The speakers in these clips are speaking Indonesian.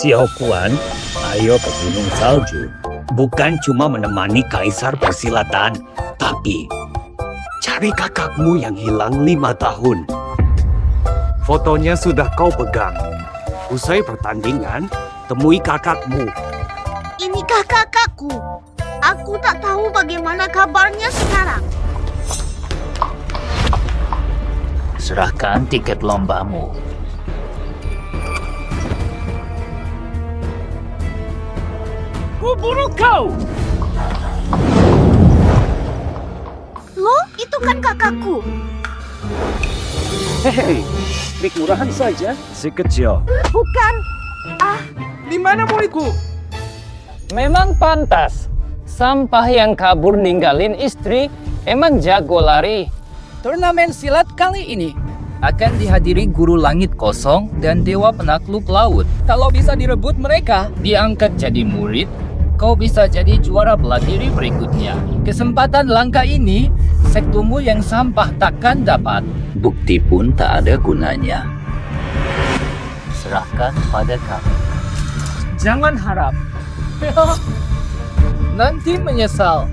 Xiaokuan, ayo ke Gunung Salju. Bukan cuma menemani kaisar persilatan, tapi cari kakakmu yang hilang 5 tahun. Fotonya sudah kau pegang. Usai pertandingan, temui kakakmu. Inikah kakakku? Aku tak tahu bagaimana kabarnya sekarang. Serahkan tiket lombamu. Kuburu kau! Loh, itu kan kakakku. Hei, trik murahan saja. Si kecil. Bukan. Di mana muridku? Memang pantas. Sampah yang kabur ninggalin istri emang jago lari. Turnamen silat kali ini akan dihadiri guru langit kosong dan dewa penakluk laut. Kalau bisa direbut mereka, Diangkat jadi murid, kau bisa jadi juara bela diri berikutnya. Kesempatan langka ini, sektumu yang sampah takkan dapat. Bukti pun tak ada gunanya. Serahkan pada kami. Jangan harap. Nanti menyesal.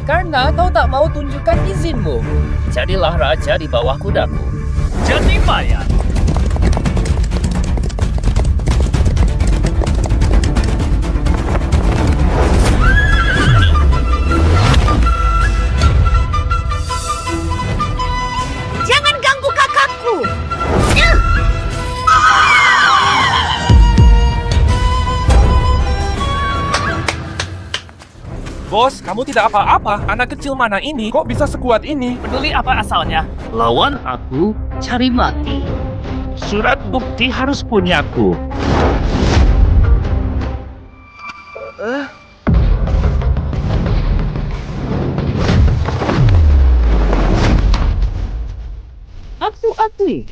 Karena kau tak mau tunjukkan izinmu. Jadilah raja di bawah kudaku. Jadi mayat. Jangan ganggu kakakku. Bos, kamu tidak apa-apa. Anak kecil mana ini kok bisa sekuat ini? Peduli apa asalnya? Lawan aku, cari mati. Surat bukti harus punyaku. Atu-atu.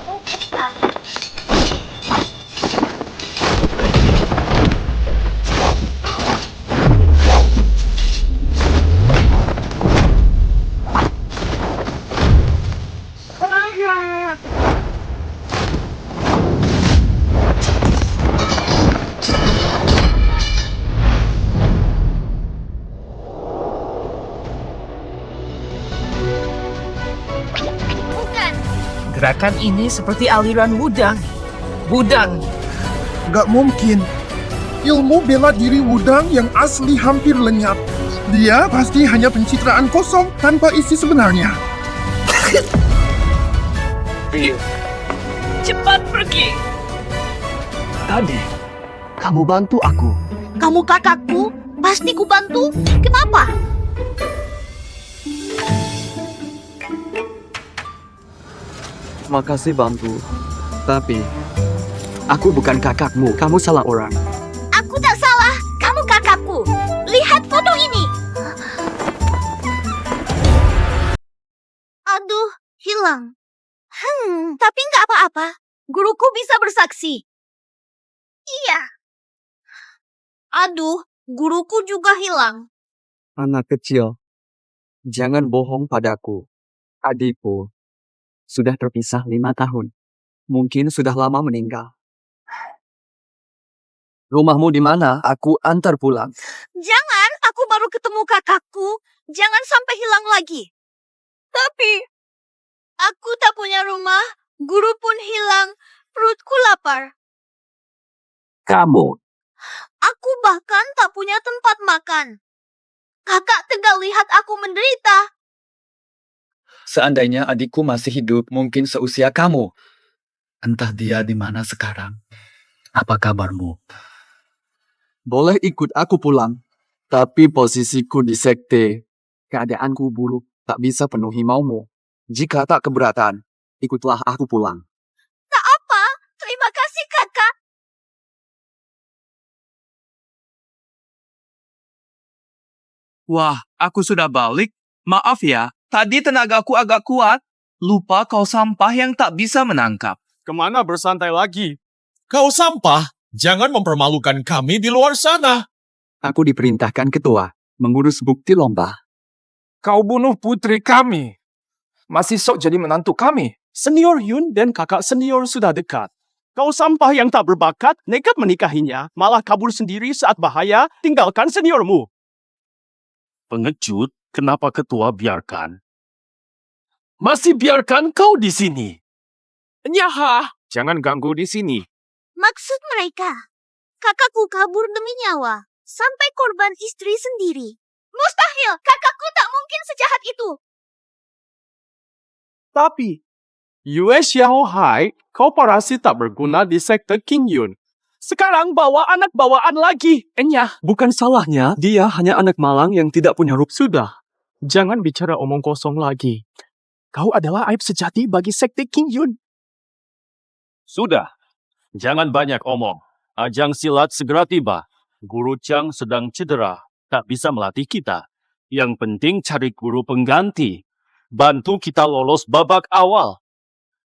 Bukan. Gerakan ini seperti aliran wudang. Wudang. Gak mungkin. Ilmu bela diri Wudang yang asli hampir lenyap. Dia pasti hanya pencitraan kosong tanpa isi sebenarnya. Cepat pergi. Tadi, kamu bantu aku. Kamu kakakku? Pasti ku bantu. Kenapa? Makasih bantu. Tapi, aku bukan kakakmu. Kamu salah orang. Aku tak salah. Kamu kakakku. Lihat foto ini. Aduh, hilang. Tapi nggak apa-apa. Guruku bisa bersaksi. Iya. Aduh, guruku juga hilang. Anak kecil, jangan bohong padaku. Adikku sudah terpisah 5 tahun. Mungkin sudah lama meninggal. Rumahmu di mana? Aku antar pulang. Jangan, aku baru ketemu kakakku. Jangan sampai hilang lagi. Tapi, aku tak punya rumah. Guru pun hilang. Perutku lapar. Kamu, Aku bahkan tak punya tempat makan. Kakak tegal lihat aku menderita. Seandainya adikku masih hidup, mungkin seusia kamu. Entah dia di mana sekarang. Apa kabarmu? Boleh ikut aku pulang. Tapi posisiku di sekte. Keadaanku buruk, tak bisa penuhi maumu. Jika tak keberatan, ikutlah aku pulang. Tak apa. Terima kasih kakak. Wah, aku sudah balik. Maaf ya, tadi tenagaku agak kuat. Lupa kau sampah yang tak bisa menangkap. Kemana bersantai lagi? Kau sampah, jangan mempermalukan kami di luar sana. Aku diperintahkan ketua, mengurus bukti lomba. Kau bunuh putri kami. Masih sok jadi menantu kami. Senior Yun dan kakak senior sudah dekat. Kau sampah yang tak berbakat, nekat menikahinya, malah kabur sendiri saat bahaya, tinggalkan seniormu. Pengecut, kenapa ketua biarkan? Masih biarkan kau di sini. Nyaha, jangan ganggu di sini. Maksud mereka, kakakku kabur demi nyawa, sampai korban istri sendiri. Mustahil, kakakku tak mungkin sejahat itu. Tapi, Yue Xiaohai, kau parasit tak berguna di sekte King Yun. Sekarang bawa anak bawaan lagi. Enyah, bukan salahnya. Dia hanya anak malang yang tidak punya rup. Sudah, jangan bicara omong kosong lagi. Kau adalah aib sejati bagi sekte King Yun. Sudah, jangan banyak omong. Ajang silat segera tiba. Guru Chang sedang cedera, tak bisa melatih kita. Yang penting cari guru pengganti. Bantu kita lolos babak awal.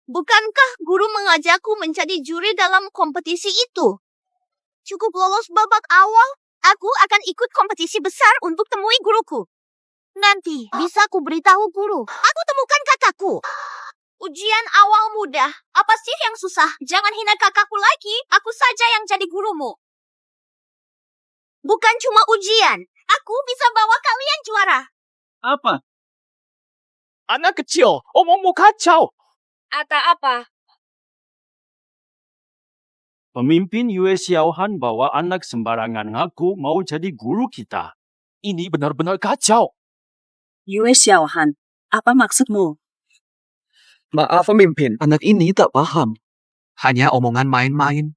Bukankah guru mengajakku menjadi juri dalam kompetisi itu? Cukup lolos babak awal, aku akan ikut kompetisi besar untuk temui guruku. Nanti bisa aku beritahu guru, aku temukan kakakku. Ujian awal mudah, apa sih yang susah? Jangan hina kakakku lagi, aku saja yang jadi gurumu. Bukan cuma ujian, aku bisa bawa kalian juara. Apa? Anak kecil, omongmu kacau. Atau apa? Pemimpin Yue Xiaohan bawa anak sembarangan ngaku mau jadi guru kita. Ini benar-benar kacau. Yue Xiaohan, apa maksudmu? Maaf pemimpin, anak ini tak paham. Hanya omongan main-main.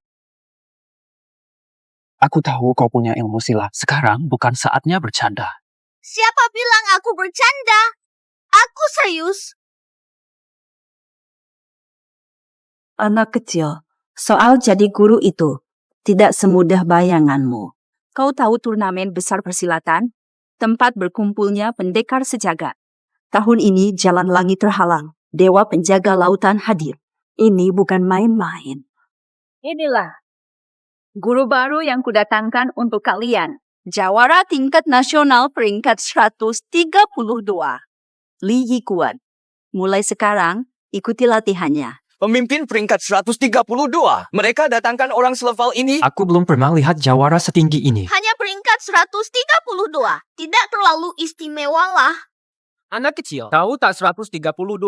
Aku tahu kau punya ilmu silat. Sekarang bukan saatnya bercanda. Siapa bilang aku bercanda? Aku serius. Anak kecil, soal jadi guru itu tidak semudah bayanganmu. Kau tahu turnamen besar persilatan? Tempat berkumpulnya pendekar sejagat. Tahun ini jalan langit terhalang. Dewa penjaga lautan hadir. Ini bukan main-main. Inilah guru baru yang kudatangkan untuk kalian. Jawara tingkat nasional peringkat 132. Li Yikuan. Mulai sekarang, ikuti latihannya. Pemimpin peringkat 132. Mereka datangkan orang selevel ini. Aku belum pernah lihat jawara setinggi ini. Hanya peringkat 132. Tidak terlalu istimewa lah. Anak kecil, tahu tak 132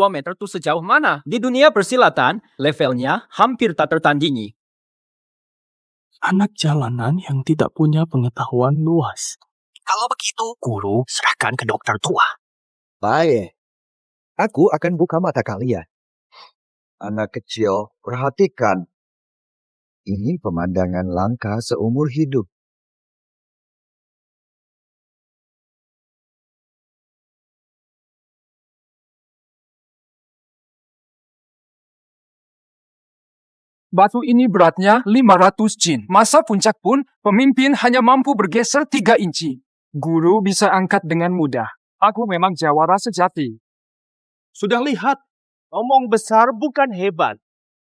meter itu sejauh mana? Di dunia persilatan, levelnya hampir tak tertandingi. Anak jalanan yang tidak punya pengetahuan luas. Kalau begitu, guru serahkan ke dokter tua. Baik. Aku akan buka mata kalian. Anak kecil, perhatikan. Ini pemandangan langka seumur hidup. Batu ini beratnya 500 jin. Masa puncak pun, pemimpin hanya mampu bergeser 3 inci. Guru bisa angkat dengan mudah. Aku memang jawara sejati. Sudah lihat, omong besar bukan hebat.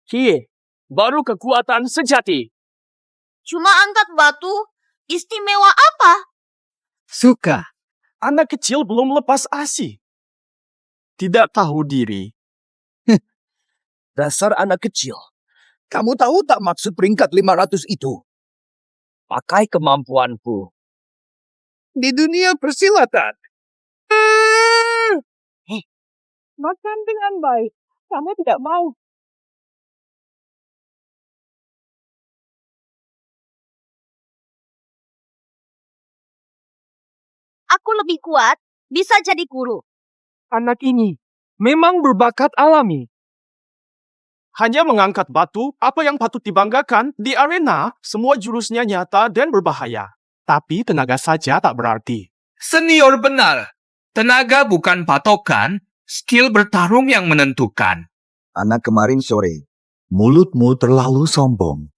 Kie, baru kekuatan sejati. Cuma angkat batu, istimewa apa? Suka. Anak kecil belum lepas asi. Tidak tahu diri. Dasar anak kecil. Kamu tahu tak maksud peringkat 500 itu? Pakai kemampuanku. Di dunia persilatan. Makan dengan baik. Kamu tidak mau. Aku lebih kuat, bisa jadi guru. Anak ini memang berbakat alami. Hanya mengangkat batu, apa yang patut dibanggakan, di arena, semua jurusnya nyata dan berbahaya. Tapi tenaga saja tak berarti. Senior benar. Tenaga bukan patokan, skill bertarung yang menentukan. Anak kemarin sore, mulutmu terlalu sombong.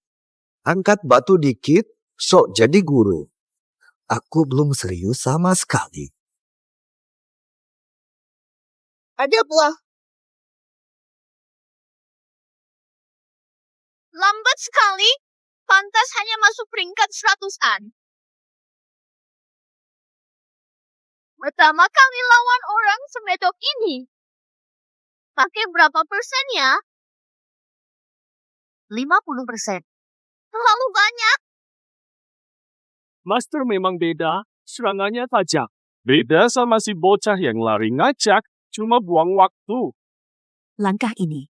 Angkat batu dikit, sok jadi guru. Aku belum serius sama sekali. Ada buah. Lambat sekali, pantas hanya masuk peringkat 100-an. Pertama kali lawan orang semedok ini. pakai berapa persen ya? 50%. Terlalu banyak. Master memang beda, serangannya tajam. Beda sama si bocah yang lari ngacak, cuma buang waktu. Langkah ini,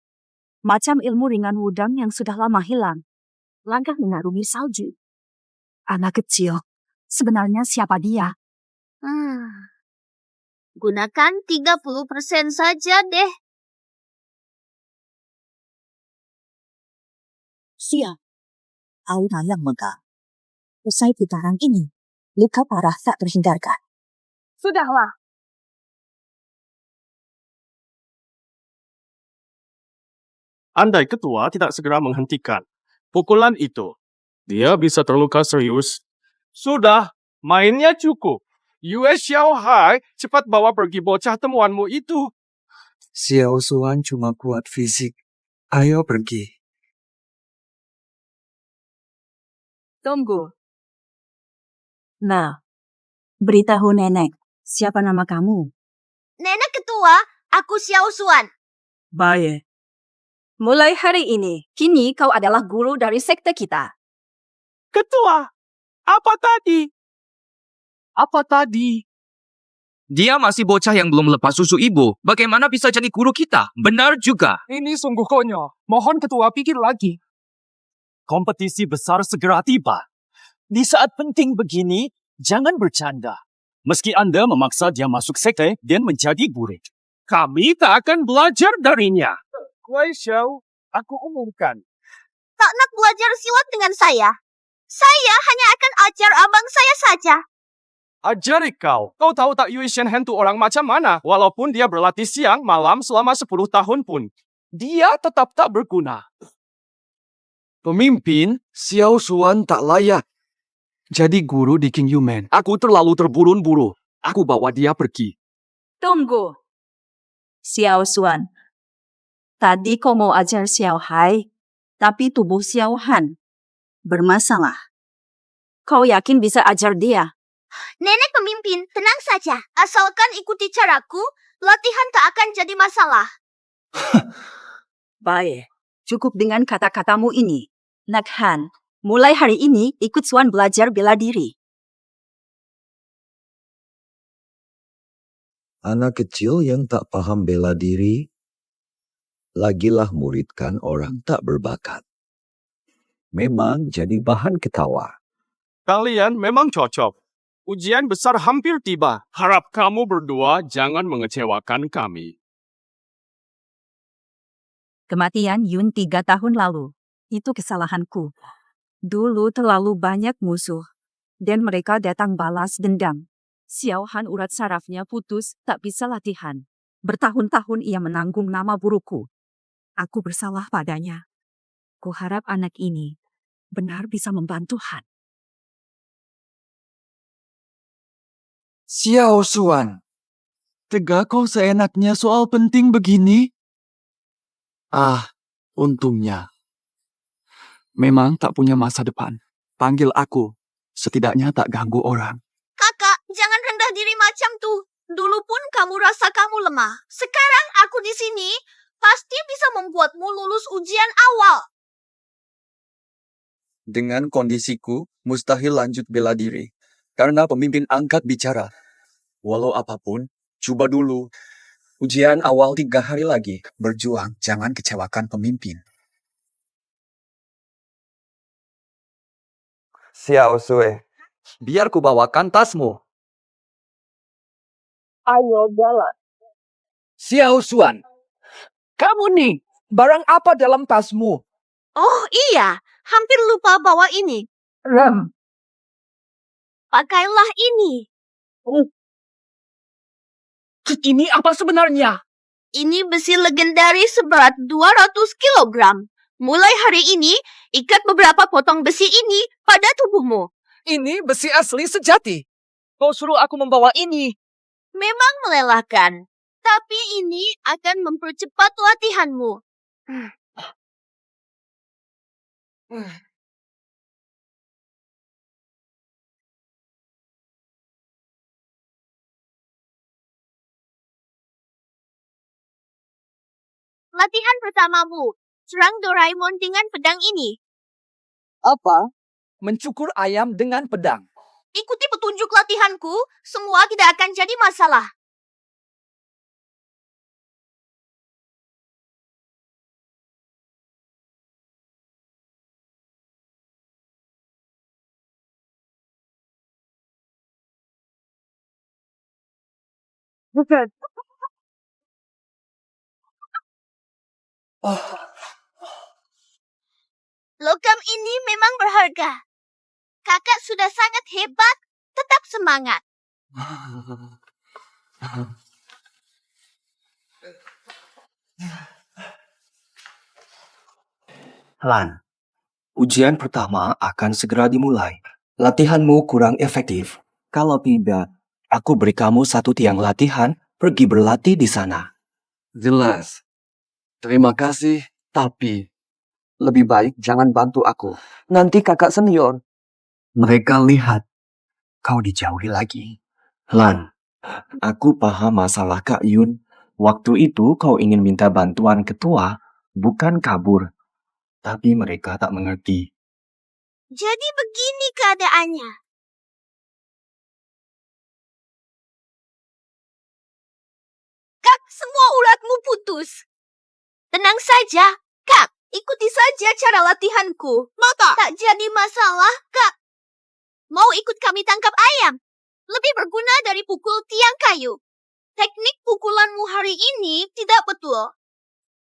macam ilmu ringan wudang yang sudah lama hilang. Langkah mengarungi salju. Anak kecil, sebenarnya siapa dia? Gunakan 30% saja deh. Siap. Aura yang megah. Usai putaran ini, luka parah tak terhindarkan. Sudahlah. Andai ketua tidak segera menghentikan pukulan itu, dia bisa terluka serius. Sudah, mainnya cukup. US Xiao Hai, cepat bawa pergi bocah temuanmu itu. Xiao Xuan cuma kuat fisik. Ayo pergi. Tunggu. Nah, beritahu nenek, siapa nama kamu? Nenek ketua, aku Xiao Xuan. Baik. Mulai hari ini, kini kau adalah guru dari sekte kita. Ketua, apa tadi? Apa tadi? Dia masih bocah yang belum lepas susu ibu. Bagaimana bisa jadi guru kita? Benar juga. Ini sungguh konyol. Mohon ketua pikir lagi. Kompetisi besar segera tiba. Di saat penting begini, jangan bercanda. Meski Anda memaksa dia masuk sekte dan menjadi guru. Kami tak akan belajar darinya. Kuai Xiao, aku umumkan. Tak nak belajar silat dengan saya. Saya hanya akan ajar abang saya saja. Ajari kau. Kau tahu tak Yue Shenhen tu orang macam mana? Walaupun dia berlatih siang malam selama 10 tahun pun. Dia tetap tak berguna. Pemimpin, Xiao Xuan tak layak jadi guru di King Yumen. Aku terlalu terburu-buru. Aku bawa dia pergi. Tunggu. Xiao Xuan. Tadi kau mau ajar Xiao Hai, tapi tubuh Xiao Han bermasalah. Kau yakin bisa ajar dia? Nenek pemimpin, tenang saja. Asalkan ikuti caraku, latihan tak akan jadi masalah. Baik, cukup dengan kata-katamu ini. Nak Han, mulai hari ini ikut Xuan belajar bela diri. Anak kecil yang tak paham bela diri, lagilah muridkan orang tak berbakat. Memang jadi bahan ketawa. Kalian memang cocok. Ujian besar hampir tiba. Harap kamu berdua jangan mengecewakan kami. Kematian Yun 3 tahun lalu. Itu kesalahanku. Dulu terlalu banyak musuh. Dan mereka datang balas dendam. Xiao Han urat sarafnya putus, tak bisa latihan. Bertahun-tahun ia menanggung nama burukku. Aku bersalah padanya. Kuharap anak ini benar bisa membantu Han. Xiao Xuan, tega kau seenaknya soal penting begini? Untungnya. Memang tak punya masa depan. Panggil aku, setidaknya tak ganggu orang. Kakak, jangan rendah diri macam tuh. Dulu pun kamu rasa kamu lemah. Sekarang aku di sini pasti bisa membuatmu lulus ujian awal. Dengan kondisiku, mustahil lanjut bela diri. Karena pemimpin angkat bicara. Walau apapun, coba dulu. Ujian awal 3 hari lagi. Berjuang, jangan kecewakan pemimpin. Xiao Sui, biar ku bawakan tasmu. Ayo jalan. Xiao Xuan, kamu nih, barang apa dalam tasmu? Oh iya, hampir lupa bawa ini. Rem. Pakailah ini. Ini apa sebenarnya? Ini besi legendaris seberat 200 kilogram. Mulai hari ini, ikat beberapa potong besi ini pada tubuhmu. Ini besi asli sejati. Kau suruh aku membawa ini. Memang melelahkan, tapi ini akan mempercepat latihanmu. Latihan pertamamu. Serang Doraemon dengan pedang ini. Apa? Mencukur ayam dengan pedang. Ikuti petunjuk latihanku, semua tidak akan jadi masalah. Logam ini memang berharga. Kakak sudah sangat hebat, tetap semangat. Lan, ujian pertama akan segera dimulai. Latihanmu kurang efektif. Kalau tidak, aku beri kamu satu tiang latihan, pergi berlatih di sana. Jelas. Terima kasih, tapi lebih baik jangan bantu aku. Nanti kakak senior. Mereka lihat kau dijauhi lagi. Lan, aku paham masalah Kak Yun. Waktu itu kau ingin minta bantuan ketua, bukan kabur. Tapi mereka tak mengerti. Jadi begini keadaannya. Kak, semua uratmu putus. Tenang saja, Kak. Ikuti saja cara latihanku. Mata. Tak jadi masalah, Kak. Mau ikut kami tangkap ayam? Lebih berguna dari pukul tiang kayu. Teknik pukulanmu hari ini tidak betul.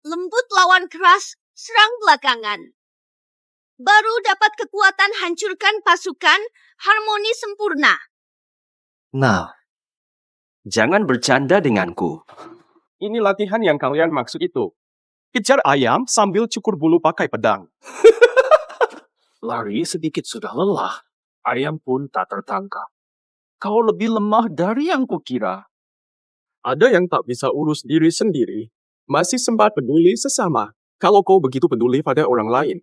Lembut lawan keras, serang belakangan. Baru dapat kekuatan hancurkan pasukan, harmoni sempurna. Nah, jangan bercanda denganku. Ini latihan yang kalian maksud itu. Kejar ayam sambil cukur bulu pakai pedang. Lari sedikit sudah lelah. Ayam pun tak tertangkap. Kau lebih lemah dari yang kukira. Ada yang tak bisa urus diri sendiri, masih sempat peduli sesama. Kalau kau begitu peduli pada orang lain,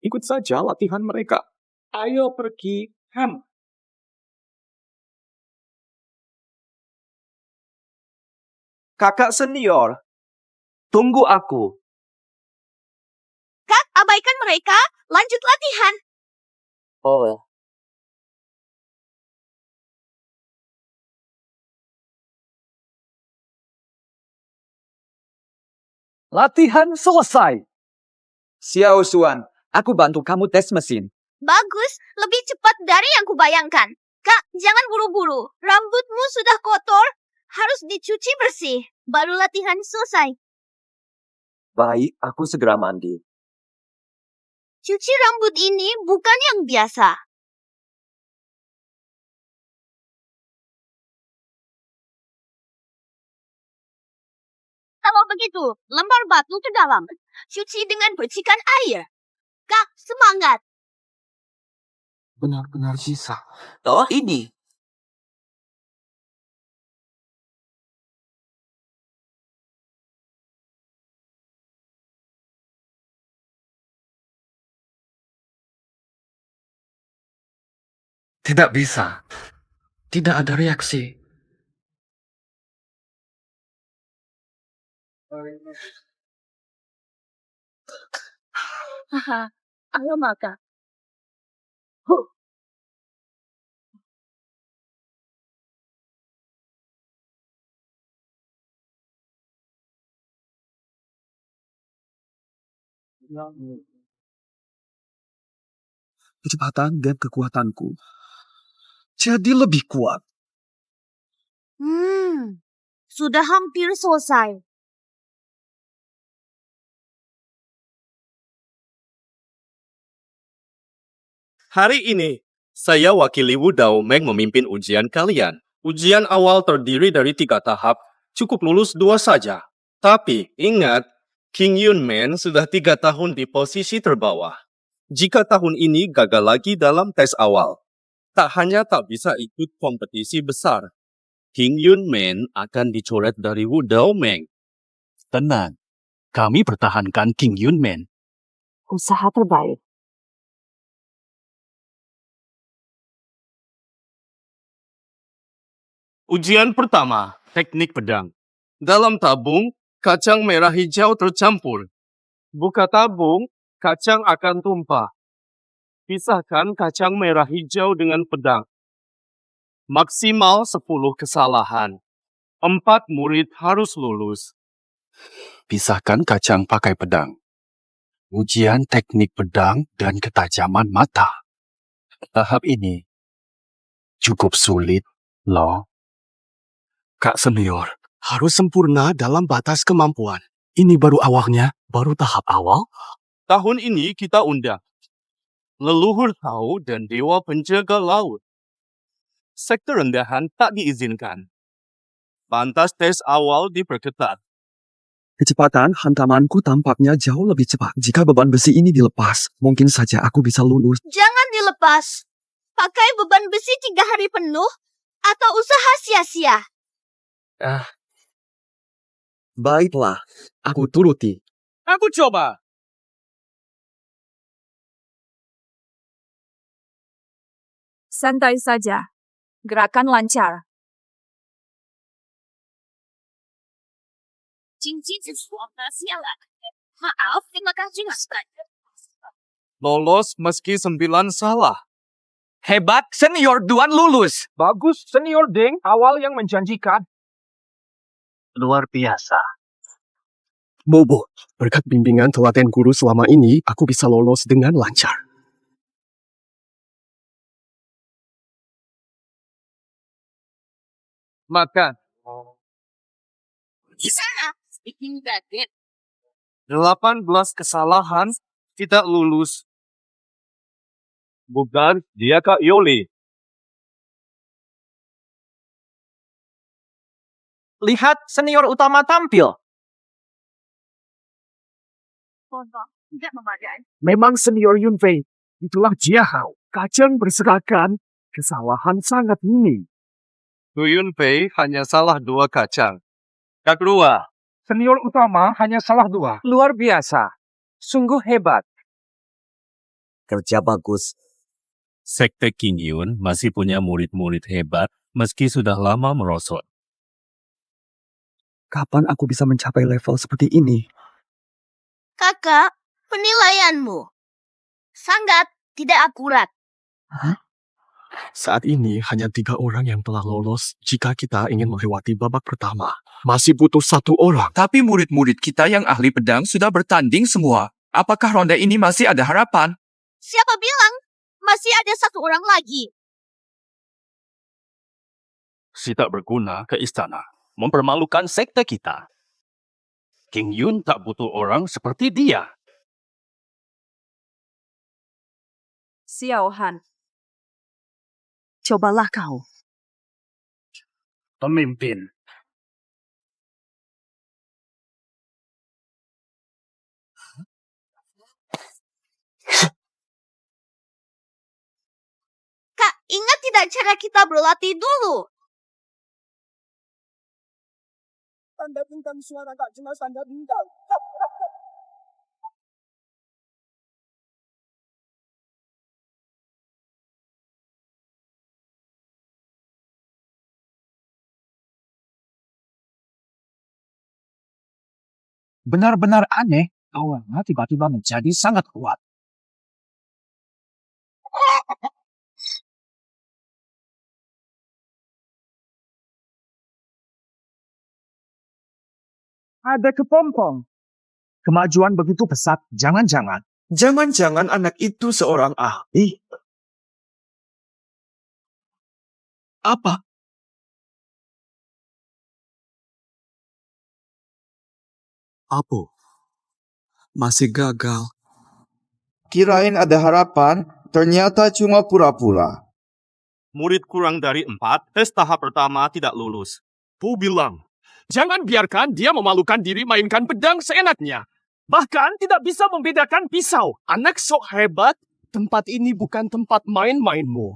ikut saja latihan mereka. Ayo pergi, Ham. Kakak senior, tunggu aku. Kak, abaikan mereka, lanjut latihan. Oh, Latihan selesai. Xiao Xuan, aku bantu kamu tes mesin. Bagus, lebih cepat dari yang kubayangkan. Kak, jangan buru-buru. Rambutmu sudah kotor, harus dicuci bersih. Baru latihan selesai. Baik, aku segera mandi. Cuci rambut ini bukan yang biasa. Kalau begitu, lempar batu ke dalam. Cuci dengan percikan air. Kak, semangat. Benar-benar bisa. Oh, ini. Tidak bisa. Tidak ada reaksi. Haha, ayo makan. Kecepatan dan kekuatanku jadi lebih kuat. Sudah hampir selesai. Hari ini, saya wakili Wu Dao Meng memimpin ujian kalian. Ujian awal terdiri dari 3 tahap, cukup lulus 2 saja. Tapi ingat, King Yun Men sudah 3 tahun di posisi terbawah. Jika tahun ini gagal lagi dalam tes awal, tak hanya tak bisa ikut kompetisi besar, King Yun Men akan dicoret dari Wu Dao Meng. Tenang, kami pertahankan King Yun Men. Usaha terbaik. Ujian pertama, teknik pedang. Dalam tabung, Kacang merah hijau tercampur. Buka tabung, kacang akan tumpah. Pisahkan kacang merah hijau dengan pedang. Maksimal 10 kesalahan. 4 murid harus lulus. Pisahkan kacang pakai pedang. Ujian teknik pedang dan ketajaman mata. Tahap ini cukup sulit, loh. Kak senior, harus sempurna dalam batas kemampuan. Ini baru awalnya, baru tahap awal. Tahun ini kita undang leluhur tahu dan dewa penjaga laut. Sektor rendahan tak diizinkan. Pantas tes awal diperketat. Kecepatan hantamanku tampaknya jauh lebih cepat. Jika beban besi ini dilepas, mungkin saja aku bisa lulus. Jangan dilepas. Pakai beban besi 3 hari penuh atau usaha sia-sia. Baiklah, aku turuti. Aku coba. Santai saja. Gerakan lancar. Maaf, terima kasih. Lolos meski 9 salah. Hebat, senior Duan lulus. Bagus, senior Deng. Awal yang menjanjikan. Luar biasa. Bobo, berkat bimbingan telaten guru selama ini, aku bisa lolos dengan lancar. Makan. 18 kesalahan, tidak lulus. Bukan, dia Kak Yoli. Lihat senior utama tampil. Tidak memadai. Memang senior Yunfei. Itulah Jiahao. Kacang berserakan. Kesalahan sangat minim. Yunfei hanya salah 2 kacang. Kak Rua. Senior utama hanya salah 2. Luar biasa. Sungguh hebat. Kerja bagus. Sekte King Yun masih punya murid-murid hebat meski sudah lama merosot. Kapan aku bisa mencapai level seperti ini? Kakak, penilaianmu sangat tidak akurat. Saat ini hanya 3 orang yang telah lolos jika kita ingin melewati babak pertama. Masih butuh 1 orang. Tapi murid-murid kita yang ahli pedang sudah bertanding semua. Apakah ronde ini masih ada harapan? Siapa bilang masih ada 1 orang lagi? Si tak berguna ke istana. Mempermalukan sekte kita. King Yun tak butuh orang seperti dia. Xiao Han. Cobalah kau. Pemimpin. Kak, ingat tidak cara kita berlatih dulu? Tanda bintang suara tak jelas tanda bintang. Benar-benar aneh, awalnya tiba-tiba menjadi sangat kuat. Ada kepompong. Kemajuan begitu pesat, jangan-jangan. Jangan-jangan anak itu seorang ahli. Apa? Apo? Masih gagal. Kirain ada harapan, ternyata cuma pura-pura. Murid kurang dari 4, tes tahap pertama tidak lulus. Pu bilang, jangan biarkan dia memalukan diri mainkan pedang seenaknya. Bahkan tidak bisa membedakan pisau. Anak sok hebat, tempat ini bukan tempat main-mainmu.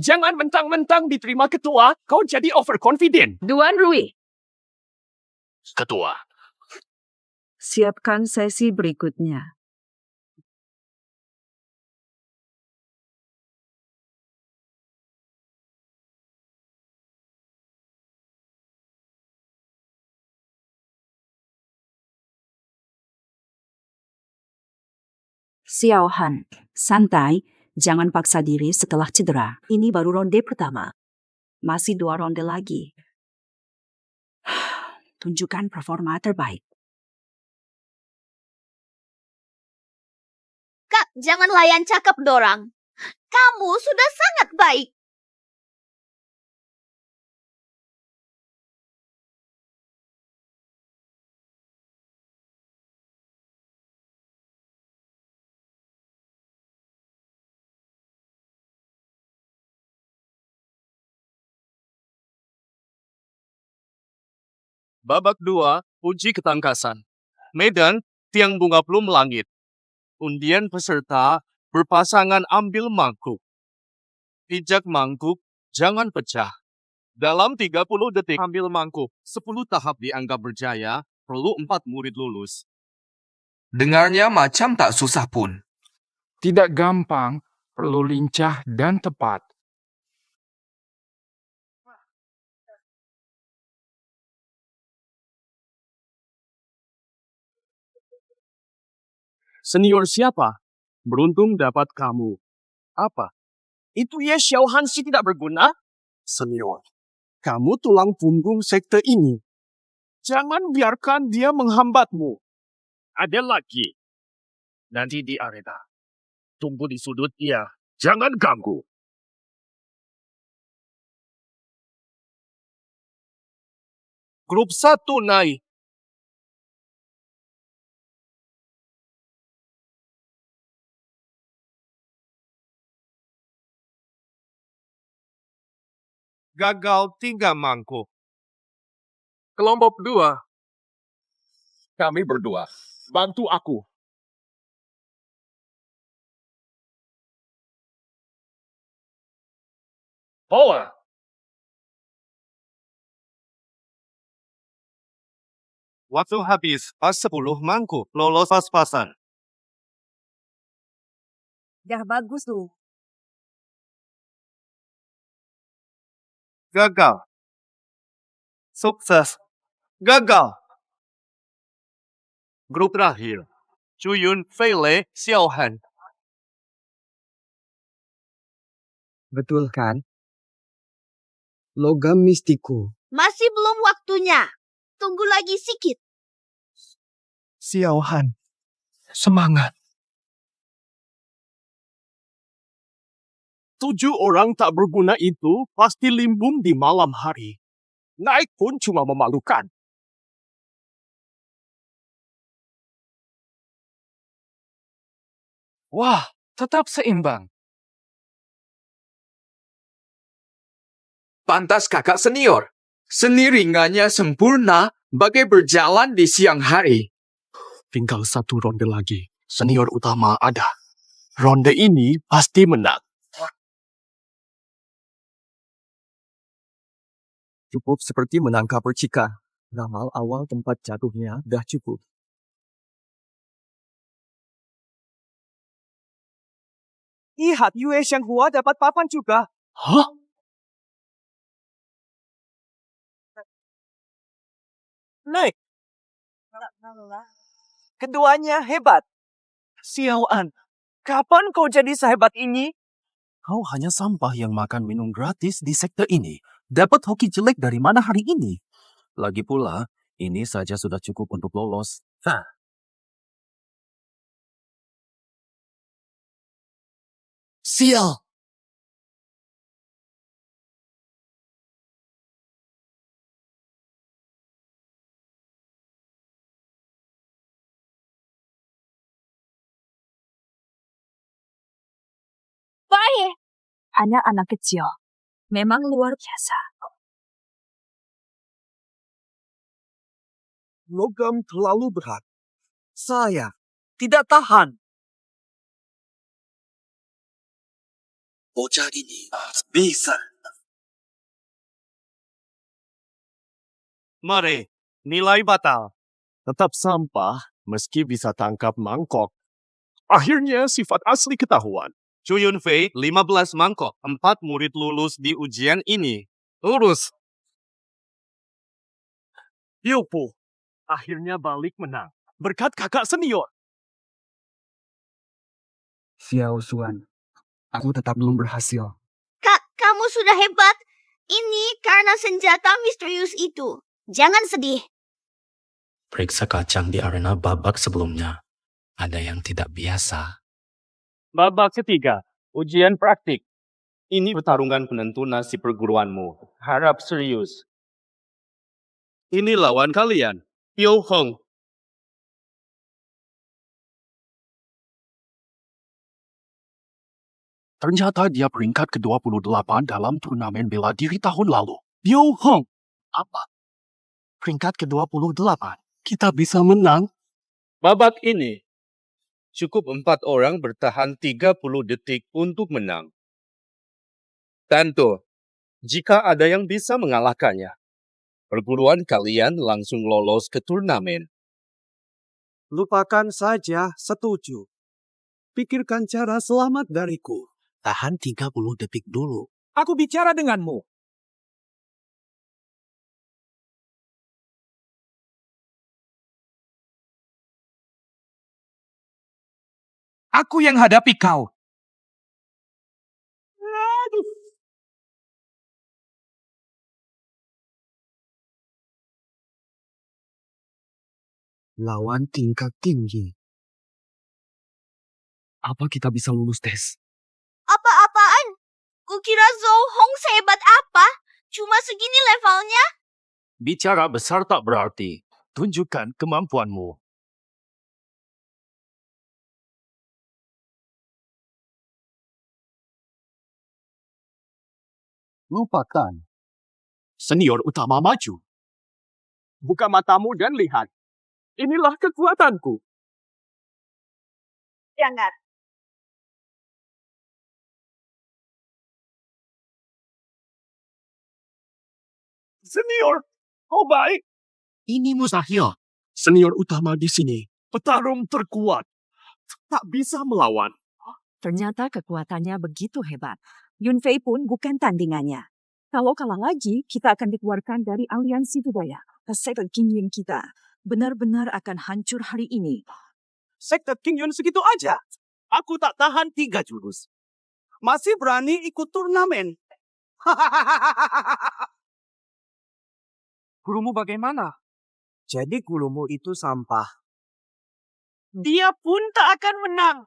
Jangan mentang-mentang diterima ketua, kau jadi overconfident. Duan Rui, Ketua. siapkan sesi berikutnya. Xiao Han, santai, jangan paksa diri setelah cedera. Ini baru ronde pertama. Masih 2 ronde lagi. Tunjukkan performa terbaik. Kak, jangan layan cakap dorang. Kamu sudah sangat baik. Babak 2, uji ketangkasan. Medan, tiang bunga plum langit. Undian peserta berpasangan ambil mangkuk. Pijak mangkuk, jangan pecah. Dalam 30 detik ambil mangkuk. 10 tahap dianggap berjaya, perlu 4 murid lulus. Dengarnya macam tak susah pun. Tidak gampang, perlu lincah dan tepat. Senior siapa? Beruntung dapat kamu. Apa? Itu Ye Xiaohan si tidak berguna? Senior, kamu tulang punggung sekte ini. Jangan biarkan dia menghambatmu. Ada lagi. Nanti di arena. Tunggu di sudut dia. Jangan ganggu. Grup 1 naik. Gagal 3 mangkuk. Kelompok 2. Kami berdua. Bantu aku. Bola. Waktu habis, pas 10 mangkuk, lolos pas-pasan. Dah bagus tuh. Gagal. Sukses. Gagal. Grup terakhir. Chuyun, Feile, Xiaohan. Betul kan? Logam mistiku. Masih belum waktunya. Tunggu lagi sedikit. Xiaohan. Semangat. 7 orang tak berguna itu pasti limbung di malam hari. Naik pun cuma memalukan. Wah, tetap seimbang. Pantas kakak senior. Seni ringannya sempurna bagai berjalan di siang hari. Tinggal 1 ronde lagi. Senior utama ada. Ronde ini pasti menang. Cukup seperti menangkap percika. Ramal awal tempat jatuhnya dah cukup. Lihat, Yue Xianghua dapat papan juga. Hah? Naik. Keduanya hebat. Xiaoan, kapan kau jadi sehebat ini? Kau hanya sampah yang makan minum gratis di sekte ini. Dapat hoki jelek dari mana hari ini? Lagi pula, ini saja sudah cukup untuk lolos. Sial! Baik. Anak-anak kecil. Memang luar biasa. Logam terlalu berat. Saya tidak tahan. Bocah ini bisa. Mari, nilai batal. Tetap sampah meski bisa tangkap mangkok. Akhirnya sifat asli ketahuan. Chuyun Fei 15 mangkok. 4 murid lulus di ujian ini. Lurus. Yopo, akhirnya balik menang. Berkat kakak senior. Xiao Xuan, aku tetap belum berhasil. Kak, kamu sudah hebat. Ini karena senjata misterius itu. Jangan sedih. Periksa kacang di arena babak sebelumnya. Ada yang tidak biasa. Babak ketiga, ujian praktik. Ini pertarungan penentu nasib perguruanmu. Harap serius. Ini lawan kalian, Yo Hong. Ternyata dia peringkat ke-28 dalam turnamen bela diri tahun lalu. Yo Hong. Apa? Peringkat ke-28. Kita bisa menang? Babak ini, cukup 4 orang bertahan 30 detik untuk menang. Tentu, jika ada yang bisa mengalahkannya, perguruan kalian langsung lolos ke turnamen. Lupakan saja, setuju. Pikirkan cara selamat dariku. Tahan 30 detik dulu. Aku bicara denganmu. Aku yang hadapi kau. Lawan tingkat tinggi. Apa kita bisa lulus tes? Apa-apaan? Kukira Zhou Hong sehebat apa? Cuma segini levelnya. Bicara besar tak berarti. Tunjukkan kemampuanmu. Lupakan. Senior utama maju. Buka matamu dan lihat. Inilah kekuatanku. Jangan. Senior, kau baik. Ini mustahil. Senior utama di sini. Petarung terkuat. Tak bisa melawan. Ternyata kekuatannya begitu hebat. Yun Fei pun bukan tandingannya. Kalau kalah lagi, kita akan dikeluarkan dari aliansi budaya. Sekte King Yun kita benar-benar akan hancur hari ini. Sekte King Yun segitu aja. Aku tak tahan 3 jurus. Masih berani ikut turnamen. Gurumu bagaimana? Jadi gurumu itu sampah. Dia pun tak akan menang.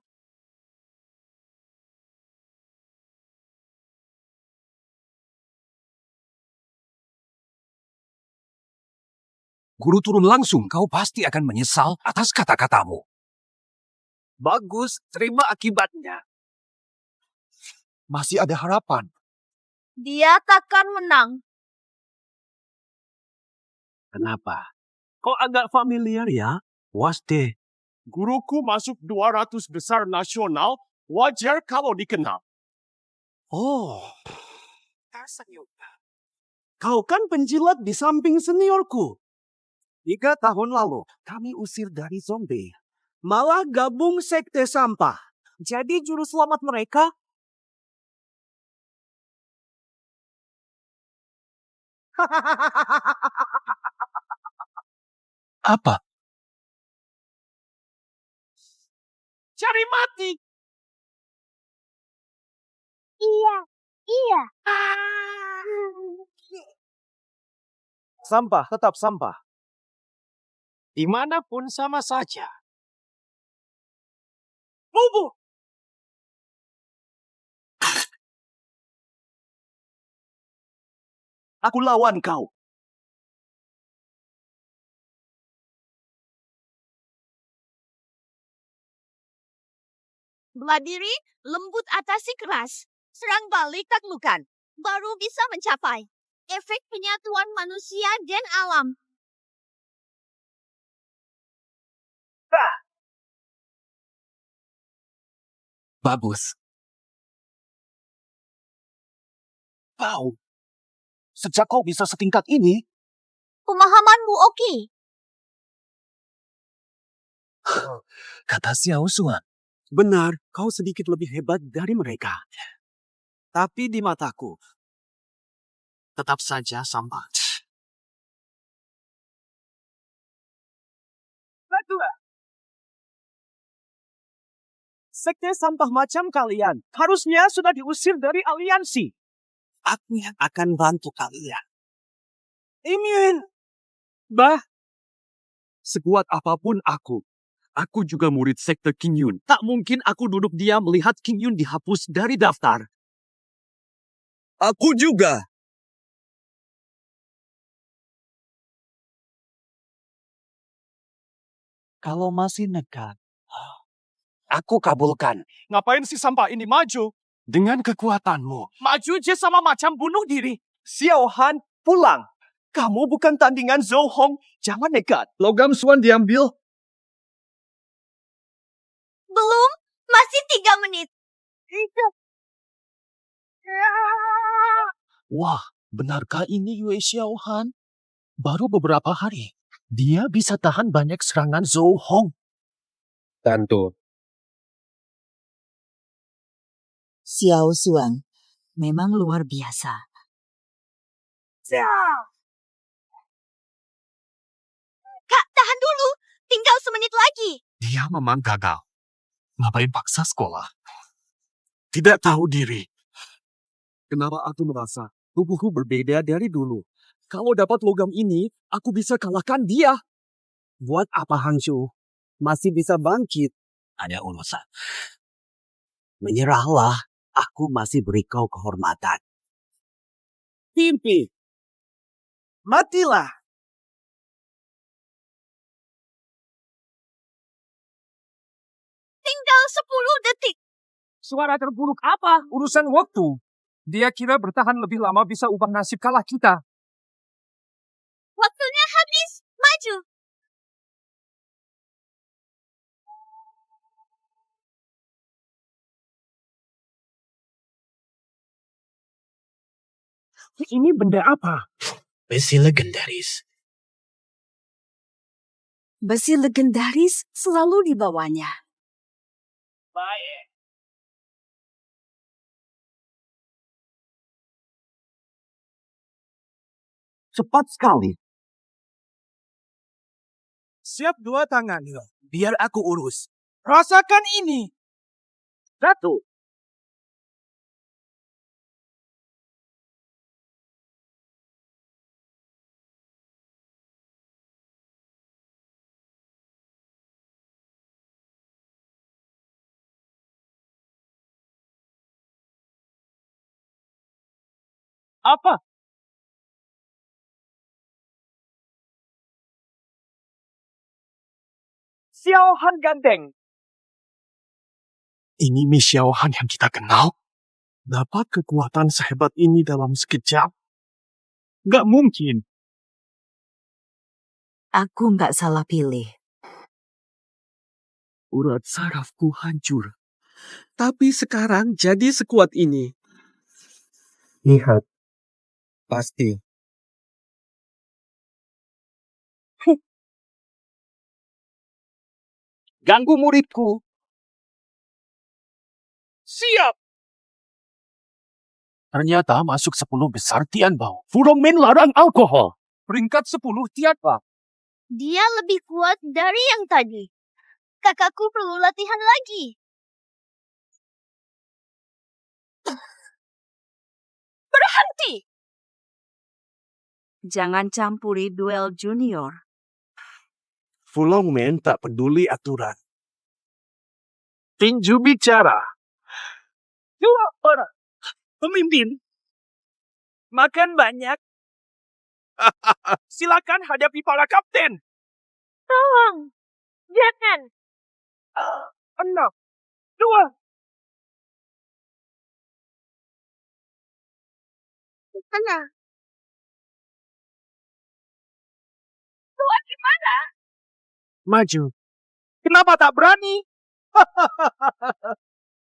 Guru turun langsung, kau pasti akan menyesal atas kata-katamu. Bagus, terima akibatnya. Masih ada harapan. Dia takkan menang. Kenapa? Kok agak familiar ya? Waste. Guruku masuk 200 besar nasional, wajar kalau dikenal. Oh. Kau kan penjilat di samping seniorku. 3 tahun lalu, kami usir dari zombie. Malah gabung sekte sampah. Jadi juru selamat mereka? Apa? Cari mati. Iya, iya. Sampah tetap sampah. Dimanapun sama saja. Bubu! Aku lawan kau. Bela diri, lembut atasi keras. Serang balik taklukan. Baru bisa mencapai efek penyatuan manusia dan alam. Bagus. Wow. Sejak kau bisa setingkat ini, Pemahamanmu oke. kata Xiao Xuan. Benar, kau sedikit lebih hebat dari mereka. Tapi di mataku, tetap saja sampah. Sekte sampah macam kalian harusnya sudah diusir dari aliansi. Aku yang akan bantu kalian. Imin! Bah, sekuat apapun aku juga murid sekte King Yun. Tak mungkin aku duduk diam melihat King Yun dihapus dari daftar. Aku juga. Kalau masih nekat, aku kabulkan. Ngapain si sampah ini maju? Dengan kekuatanmu. Maju aja sama macam bunuh diri. Xiao Han, pulang. Kamu bukan tandingan Zhou Hong. Jangan nekat. Logam Suan diambil. Belum, masih 3 menit. Wah, benarkah ini Yue Xiaohan? Baru beberapa hari, dia bisa tahan banyak serangan Zhou Hong. Tentu. Xiao Suang memang luar biasa. Kak, tahan dulu. Tinggal semenit lagi. Dia memang gagal. Ngapain paksa sekolah? Tidak tahu diri. Kenapa aku merasa tubuhku berbeda dari dulu? Kalau dapat logam ini, aku bisa kalahkan dia. Buat apa Hangzhou? Masih bisa bangkit. Ada urusan. Menyerahlah. Aku masih beri kau kehormatan. Mimpi. Matilah. Tinggal 10 detik. Suara terburuk apa? Urusan waktu. Dia kira bertahan lebih lama bisa ubah nasib kalah kita. Waktunya habis. Maju. Ini benda apa? Besi legendaris. Besi legendaris selalu dibawanya. Baik. Cepat sekali. Siap 2 tangan. Biar aku urus. Rasakan ini. 1. Apa? Xiao Han ganteng. Ini Mi Xiaohan yang kita kenal? Dapat kekuatan sehebat ini dalam sekejap? Gak mungkin. Aku nggak salah pilih. Urat sarafku hancur. Tapi sekarang jadi sekuat ini. Lihat. Pasti. Ganggu muridku. Siap. Ternyata masuk 10 besar Tianbao. Furongmen larang alkohol. Peringkat 10 Tianbao. Dia lebih kuat dari yang tadi. Kakakku perlu latihan lagi. Berhenti! Jangan campuri duel junior. Fulongmen tak peduli aturan. Tinju bicara. 2 orang. Pemimpin. Makan banyak. Silakan hadapi para kapten. Tolong. Jangan. 6, 2. Tenang. Tuan gimana? Maju. Kenapa tak berani?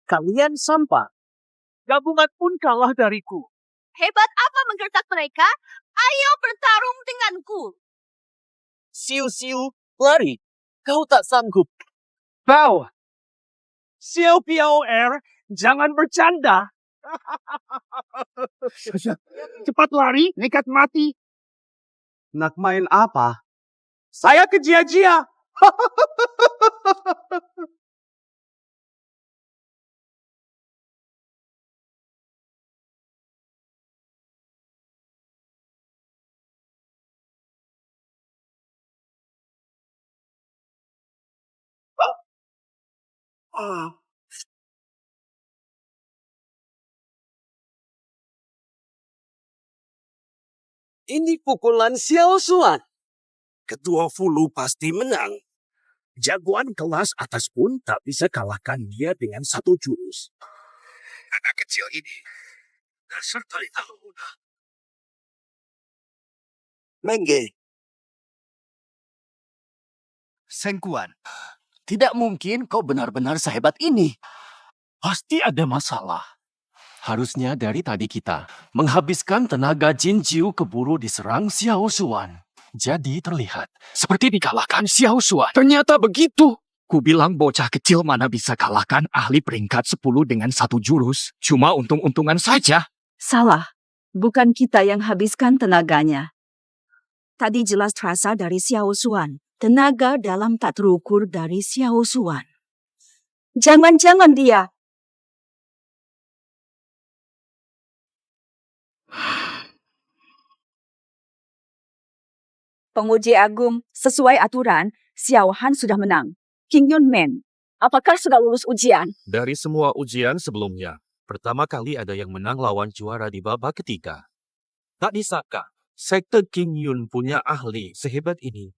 Kalian sampah. Gabungan pun kalah dariku. Hebat apa menggertak mereka? Ayo bertarung denganku. Siu-siu, lari. Kau tak sanggup. Bau. Xiao Piao Air, jangan bercanda. Cepat lari, nekat mati. Nak main apa? Saya ke Jia-Jia. Ini pukulan Xiao Xuan. Ketua Fulu pasti menang. Jagoan kelas atas pun tak bisa kalahkan dia dengan satu jurus. Anak kecil ini, dasar tali tahu muda. Mengge. Sengkuan, tidak mungkin kau benar-benar sehebat ini. Pasti ada masalah. Harusnya dari tadi kita menghabiskan tenaga Jin Jiu keburu diserang Xiao Xuan. Jadi terlihat seperti dikalahkan Xiao Xuan. Ternyata begitu. Ku bilang bocah kecil mana bisa kalahkan ahli peringkat 10 dengan satu jurus. Cuma untung-untungan saja. Salah. Bukan kita yang habiskan tenaganya. Tadi jelas terasa dari Xiao Xuan. Tenaga dalam tak terukur dari Xiao Xuan. Jangan-jangan dia. Penguji agung, sesuai aturan, Xiao Han sudah menang. King Yun Men, apakah sudah lulus ujian? Dari semua ujian sebelumnya, pertama kali ada yang menang lawan juara di babak ketiga. Tak disangka, sekte King Yun punya ahli sehebat ini.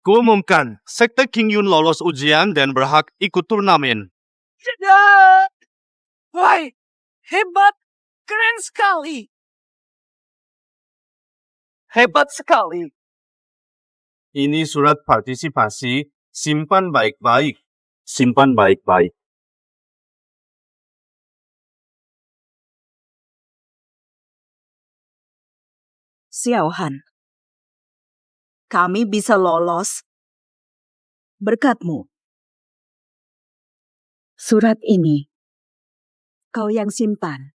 Kuumumkan, sekte King Yun lolos ujian dan berhak ikut turnamen. Tidak! Wah, hebat! Keren sekali! Hebat sekali! Ini surat partisipasi, simpan baik-baik. Simpan baik-baik. Xiao Han, kami bisa lolos berkatmu. Surat ini kau yang simpan.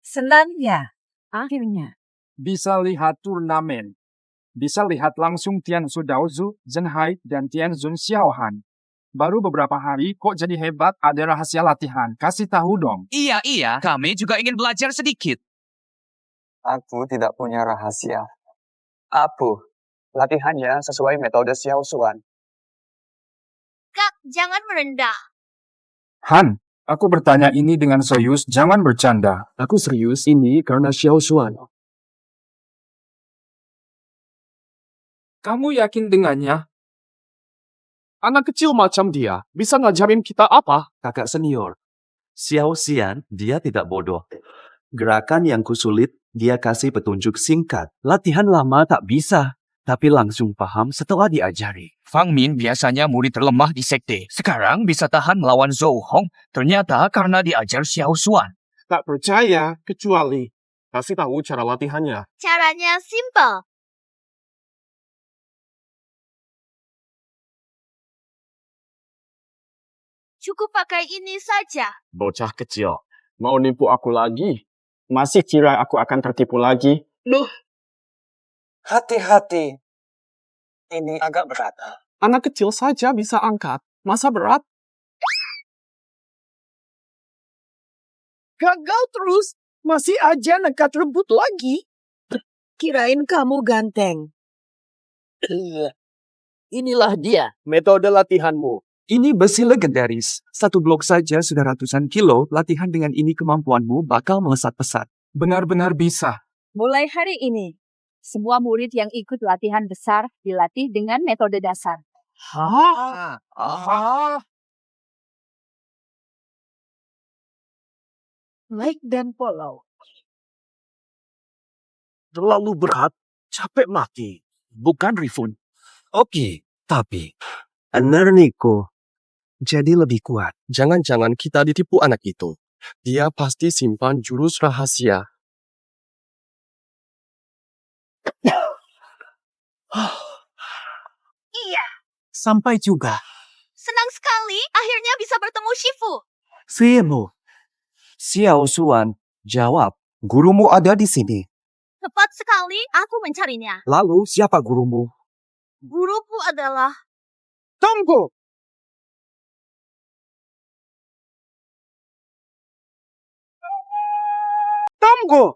Senang ya, akhirnya. Bisa lihat turnamen. Bisa lihat langsung Tianzu Daozu, Zhenhai, dan Tianzun Xiaohan. Baru beberapa hari kok jadi hebat, ada rahasia latihan. Kasih tahu dong. Iya, kami juga ingin belajar sedikit. Aku tidak punya rahasia. Latihannya sesuai metode Xiao Xuan. Kak, jangan merendah. Han, aku bertanya ini dengan serius, jangan bercanda. Aku serius ini karena Xiao Xuan. Kamu yakin dengannya? Anak kecil macam dia bisa ngajarin kita apa? Kakak senior, Xiao Xian, dia tidak bodoh. Gerakan yang kusulit, dia kasih petunjuk singkat. Latihan lama tak bisa, tapi langsung paham setelah diajari. Fang Min biasanya murid terlemah di sekte. Sekarang bisa tahan melawan Zhou Hong. Ternyata karena diajar Xiao Xuan. Tak percaya, kecuali kasih tahu cara latihannya. Caranya simple. Cukup pakai ini saja. Bocah kecil, mau nipu aku lagi? Masih kira aku akan tertipu lagi? Duh. Hati-hati. Ini agak berat. Anak kecil saja bisa angkat. Masa berat? Gagal terus. Masih aja nekat rebut lagi. Kirain kamu ganteng. Inilah dia, metode latihanmu. Ini besi legendaris. Satu blok saja sudah ratusan kilo. Latihan dengan ini kemampuanmu bakal melesat pesat. Benar-benar bisa. Mulai hari ini, semua murid yang ikut latihan besar dilatih dengan metode dasar. Naik dan polau. Terlalu berat, capek mati. Bukan Rifun. Oke, tapi Niko jadi lebih kuat. Jangan-jangan kita ditipu anak itu. Dia pasti simpan jurus rahasia. Iya, Sampai juga. senang sekali akhirnya bisa bertemu Shifu. Siemu, Xiao Xuan, jawab. Gurumu ada di sini. Tepat sekali, aku mencarinya. Lalu siapa gurumu? Guruku adalah... Tunggu! Tunggu!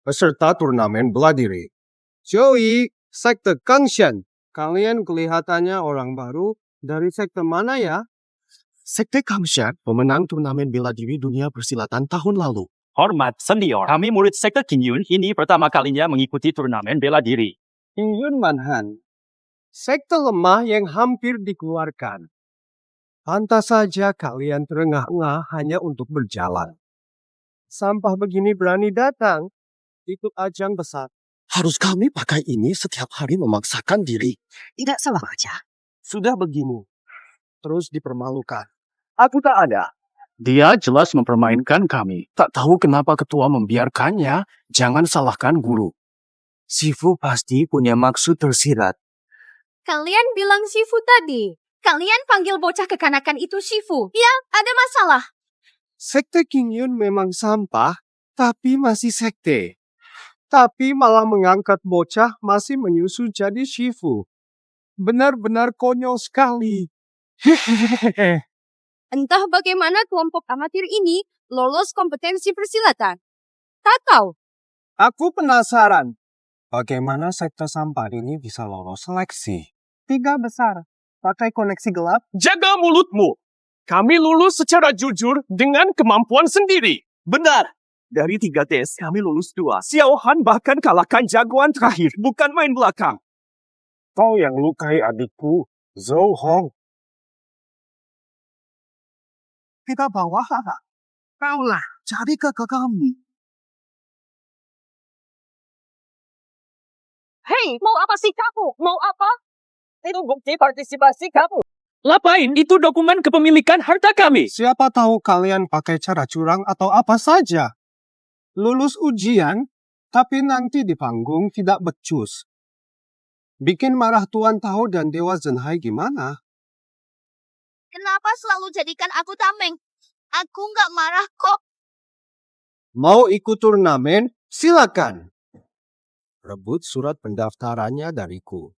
Peserta turnamen bela diri. Joey, sekte Kangshan. Kalian kelihatannya orang baru. Dari sekte mana ya? Sekte Kangshan, pemenang turnamen bela diri dunia persilatan tahun lalu. Hormat senior, kami murid sekte Qingyun ini pertama kalinya mengikuti turnamen bela diri. Qingyun Manhan. Sekte lemah yang hampir dikeluarkan. Pantas saja kalian terengah-engah hanya untuk berjalan. Sampah begini berani datang. Ikut ajang besar. Harus kami pakai ini setiap hari memaksakan diri. Tidak salah aja. Sudah begini. Terus dipermalukan. Aku tak ada. Dia jelas mempermainkan kami. Tak tahu kenapa ketua membiarkannya. Jangan salahkan guru. Sifu pasti punya maksud tersirat. Kalian bilang Shifu tadi. Kalian panggil bocah kekanakan itu Shifu. Ya, ada masalah. Sekte Qingyun memang sampah, tapi masih sekte. Tapi malah mengangkat bocah masih menyusu jadi Shifu. Benar-benar konyol sekali. Hehehe. Entah bagaimana kelompok amatir ini lolos kompetensi persilatan. Tak tahu. Aku penasaran. Bagaimana sekte sampah ini bisa lolos seleksi? 3 besar. Pakai koneksi gelap? Jaga mulutmu. Kami lulus secara jujur dengan kemampuan sendiri. Benar. Dari 3 tes, kami lulus 2. Xiao Han bahkan kalahkan jagoan terakhir, bukan main belakang. Kau yang lukai adikku, Zhou Hong. Kita bawa kakak. Kaulah, cari kakak kami. Hei, mau apa sih kamu? Mau apa? Itu bukti partisipasi kamu. Lapain itu dokumen kepemilikan harta kami. Siapa tahu kalian pakai cara curang atau apa saja. Lulus ujian, tapi nanti di panggung tidak becus. Bikin marah Tuan Tahu dan Dewa Zenhai gimana? Kenapa selalu jadikan aku tameng? Aku nggak marah kok. Mau ikut turnamen? Silakan. Rebut surat pendaftarannya dariku.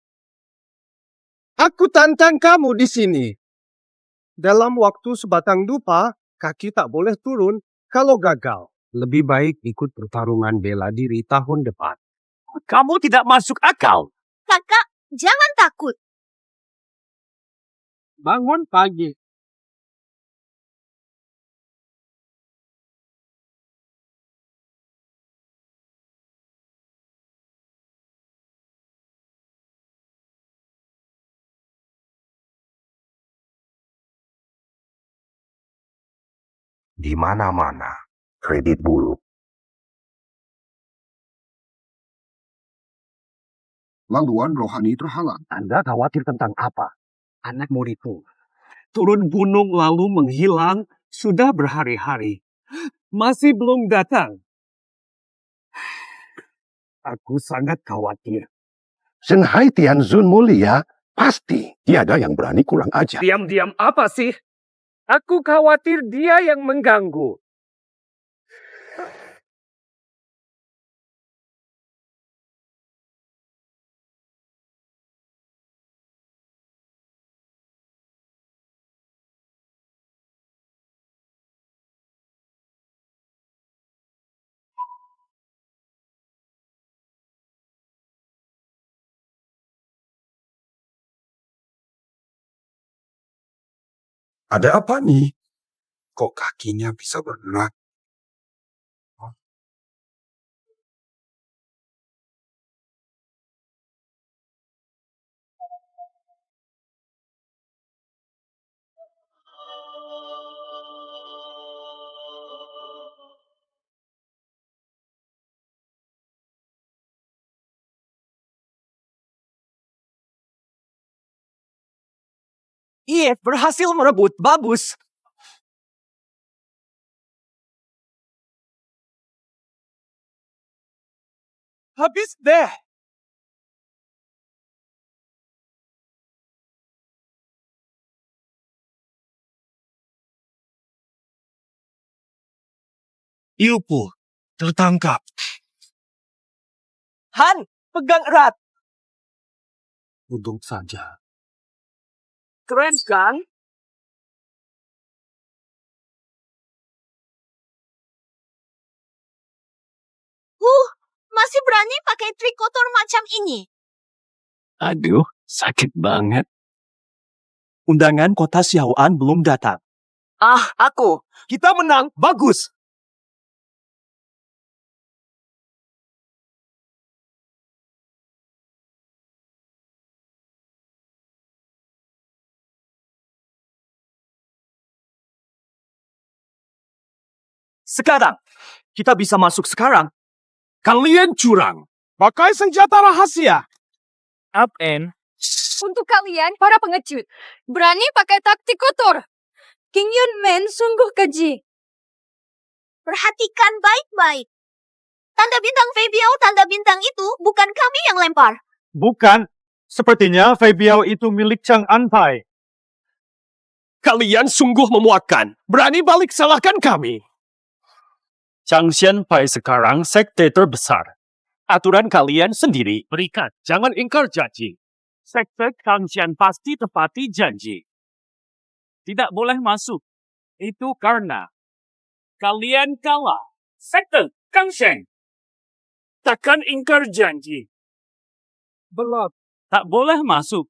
Aku tantang kamu di sini. Dalam waktu sebatang dupa, kaki tak boleh turun kalau gagal. Lebih baik ikut pertarungan bela diri tahun depan. Kamu tidak masuk akal. Kakak, jangan takut. Bangun pagi. Di mana-mana, kredit buruk. Laluan rohani terhalang. Anda khawatir tentang apa? Anak muridku turun gunung lalu menghilang sudah berhari-hari. Masih belum datang. Aku sangat khawatir. Zenhai Tianzun mulia, pasti tiada yang berani kurang ajar. Diam-diam apa sih? Aku khawatir dia yang mengganggu. Ada apa nih? Kok kakinya bisa bergerak? Iya, berhasil merebut. Bagus. Habis deh. Ilpu tertangkap. Han, pegang erat. Untung saja. Keren kan? Masih berani pakai trik kotor macam ini? Aduh, sakit banget. Undangan kota Xiaoan belum datang. Aku. Kita menang. Bagus. Sekarang. Kita bisa masuk sekarang. Kalian curang. Pakai senjata rahasia. Up and. Untuk kalian, para pengecut, berani pakai taktik kotor. King Yun Men sungguh keji. Perhatikan baik-baik. Tanda bintang Fei Biao, tanda bintang itu bukan kami yang lempar. Bukan. Sepertinya Fei Biao itu milik Chang Anpai. Kalian sungguh memuakkan. Berani balik salahkan kami. Chang Xianpai sekarang sekte terbesar. Aturan kalian sendiri. Berikat, jangan ingkar janji. Sekte Kang Xian pasti tepati janji. Tidak boleh masuk. Itu karena kalian kalah. Sekte Kang Xian takkan ingkar janji. Belum. Tak boleh masuk.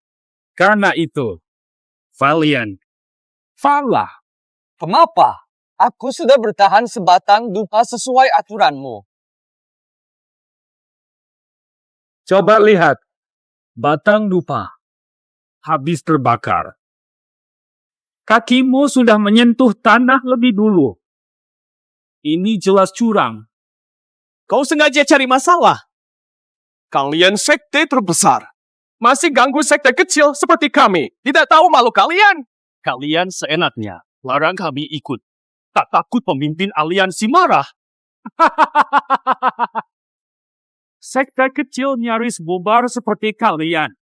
Karena itu, kalian Falah. Mengapa? Aku sudah bertahan sebatang dupa sesuai aturanmu. coba lihat. Batang dupa habis terbakar. Kakimu sudah menyentuh tanah lebih dulu. Ini jelas curang. Kau sengaja cari masalah. Kalian sekte terbesar. Masih ganggu sekte kecil seperti kami. Tidak tahu malu kalian. Kalian seenaknya larang kami ikut. Tak takut pemimpin aliansi marah. Sekte kecil nyaris bubar seperti kalian.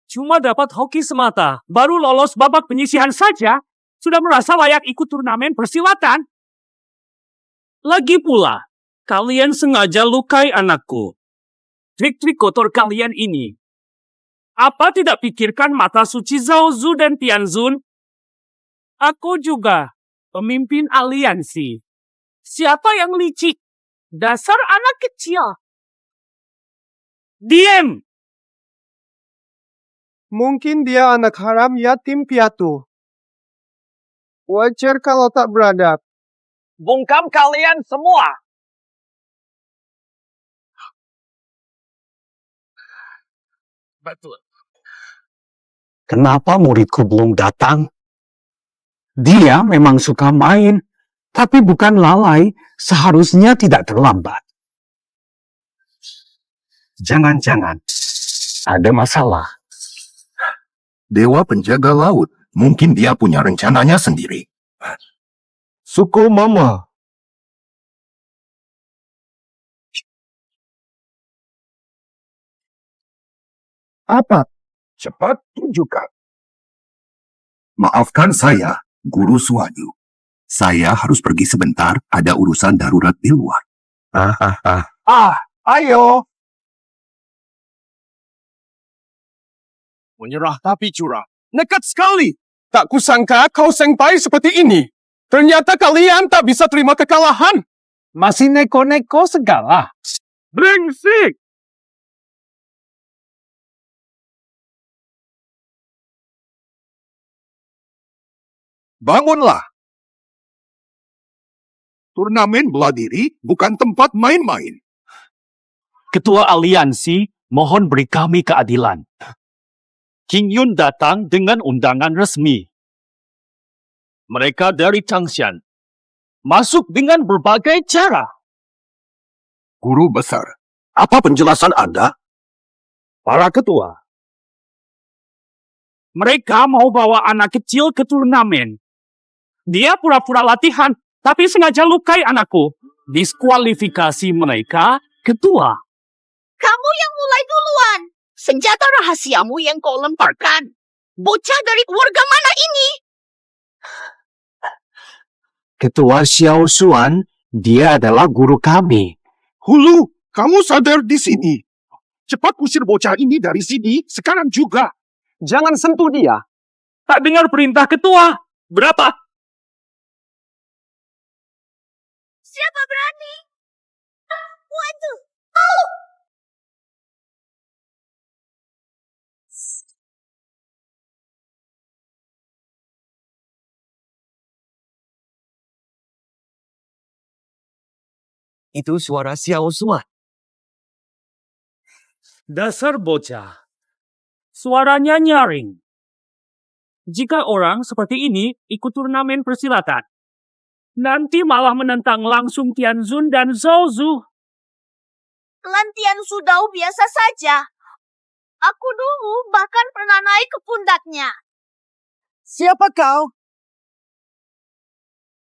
Cuma dapat hoki semata. Baru lolos babak penyisihan saja, sudah merasa layak ikut turnamen persilatan. Lagi pula, kalian sengaja lukai anakku. Trik-trik kotor kalian ini. Apa tidak pikirkan mata suci Zhao Zu dan Tianzun? Aku juga pemimpin aliansi. Siapa yang licik? Dasar anak kecil. Diam! Mungkin dia anak haram yatim piatu. Wajar kalau tak beradab. Bungkam kalian semua. Betul. Kenapa muridku belum datang? Dia memang suka main, tapi bukan lalai, seharusnya tidak terlambat. Jangan-jangan ada masalah. Dewa penjaga laut, mungkin dia punya rencananya sendiri. Suku Mama. Apa? Cepat tunjukkan. Maafkan saya, Guru Suwanyu. Saya harus pergi sebentar, ada urusan darurat di luar. Ayo. Menyerah tapi curang. Nekat sekali. Tak kusangka kau senpai seperti ini. Ternyata kalian tak bisa terima kekalahan. Masih neko-neko segala. Brengsek! Bangunlah. Turnamen bela diri bukan tempat main-main. Ketua aliansi, mohon beri kami keadilan. King Yun datang dengan undangan resmi. Mereka dari Changshan. Masuk dengan berbagai cara. Guru besar, apa penjelasan Anda? Para ketua. Mereka mau bawa anak kecil ke turnamen. Dia pura-pura latihan, tapi sengaja lukai anakku. Diskualifikasi mereka, ketua. Kamu yang mulai duluan. Senjata rahasiamu yang kau lemparkan. Bocah dari keluarga mana ini? Ketua Xiao Xuan, dia adalah guru kami. Hulu, kamu sadar di sini. Cepat usir bocah ini dari sini sekarang juga. Jangan sentuh dia. Tak dengar perintah ketua. Berapa? Siapa berani? Waduh! Oh! Itu suara Xiao Xuan. Dasar bocah. Suaranya nyaring. Jika orang seperti ini ikut turnamen persilatan, nanti malah menentang langsung Tianzun dan Zhou Zu. Lantian Sudau biasa saja. Aku dulu bahkan pernah naik ke pundaknya. Siapa kau?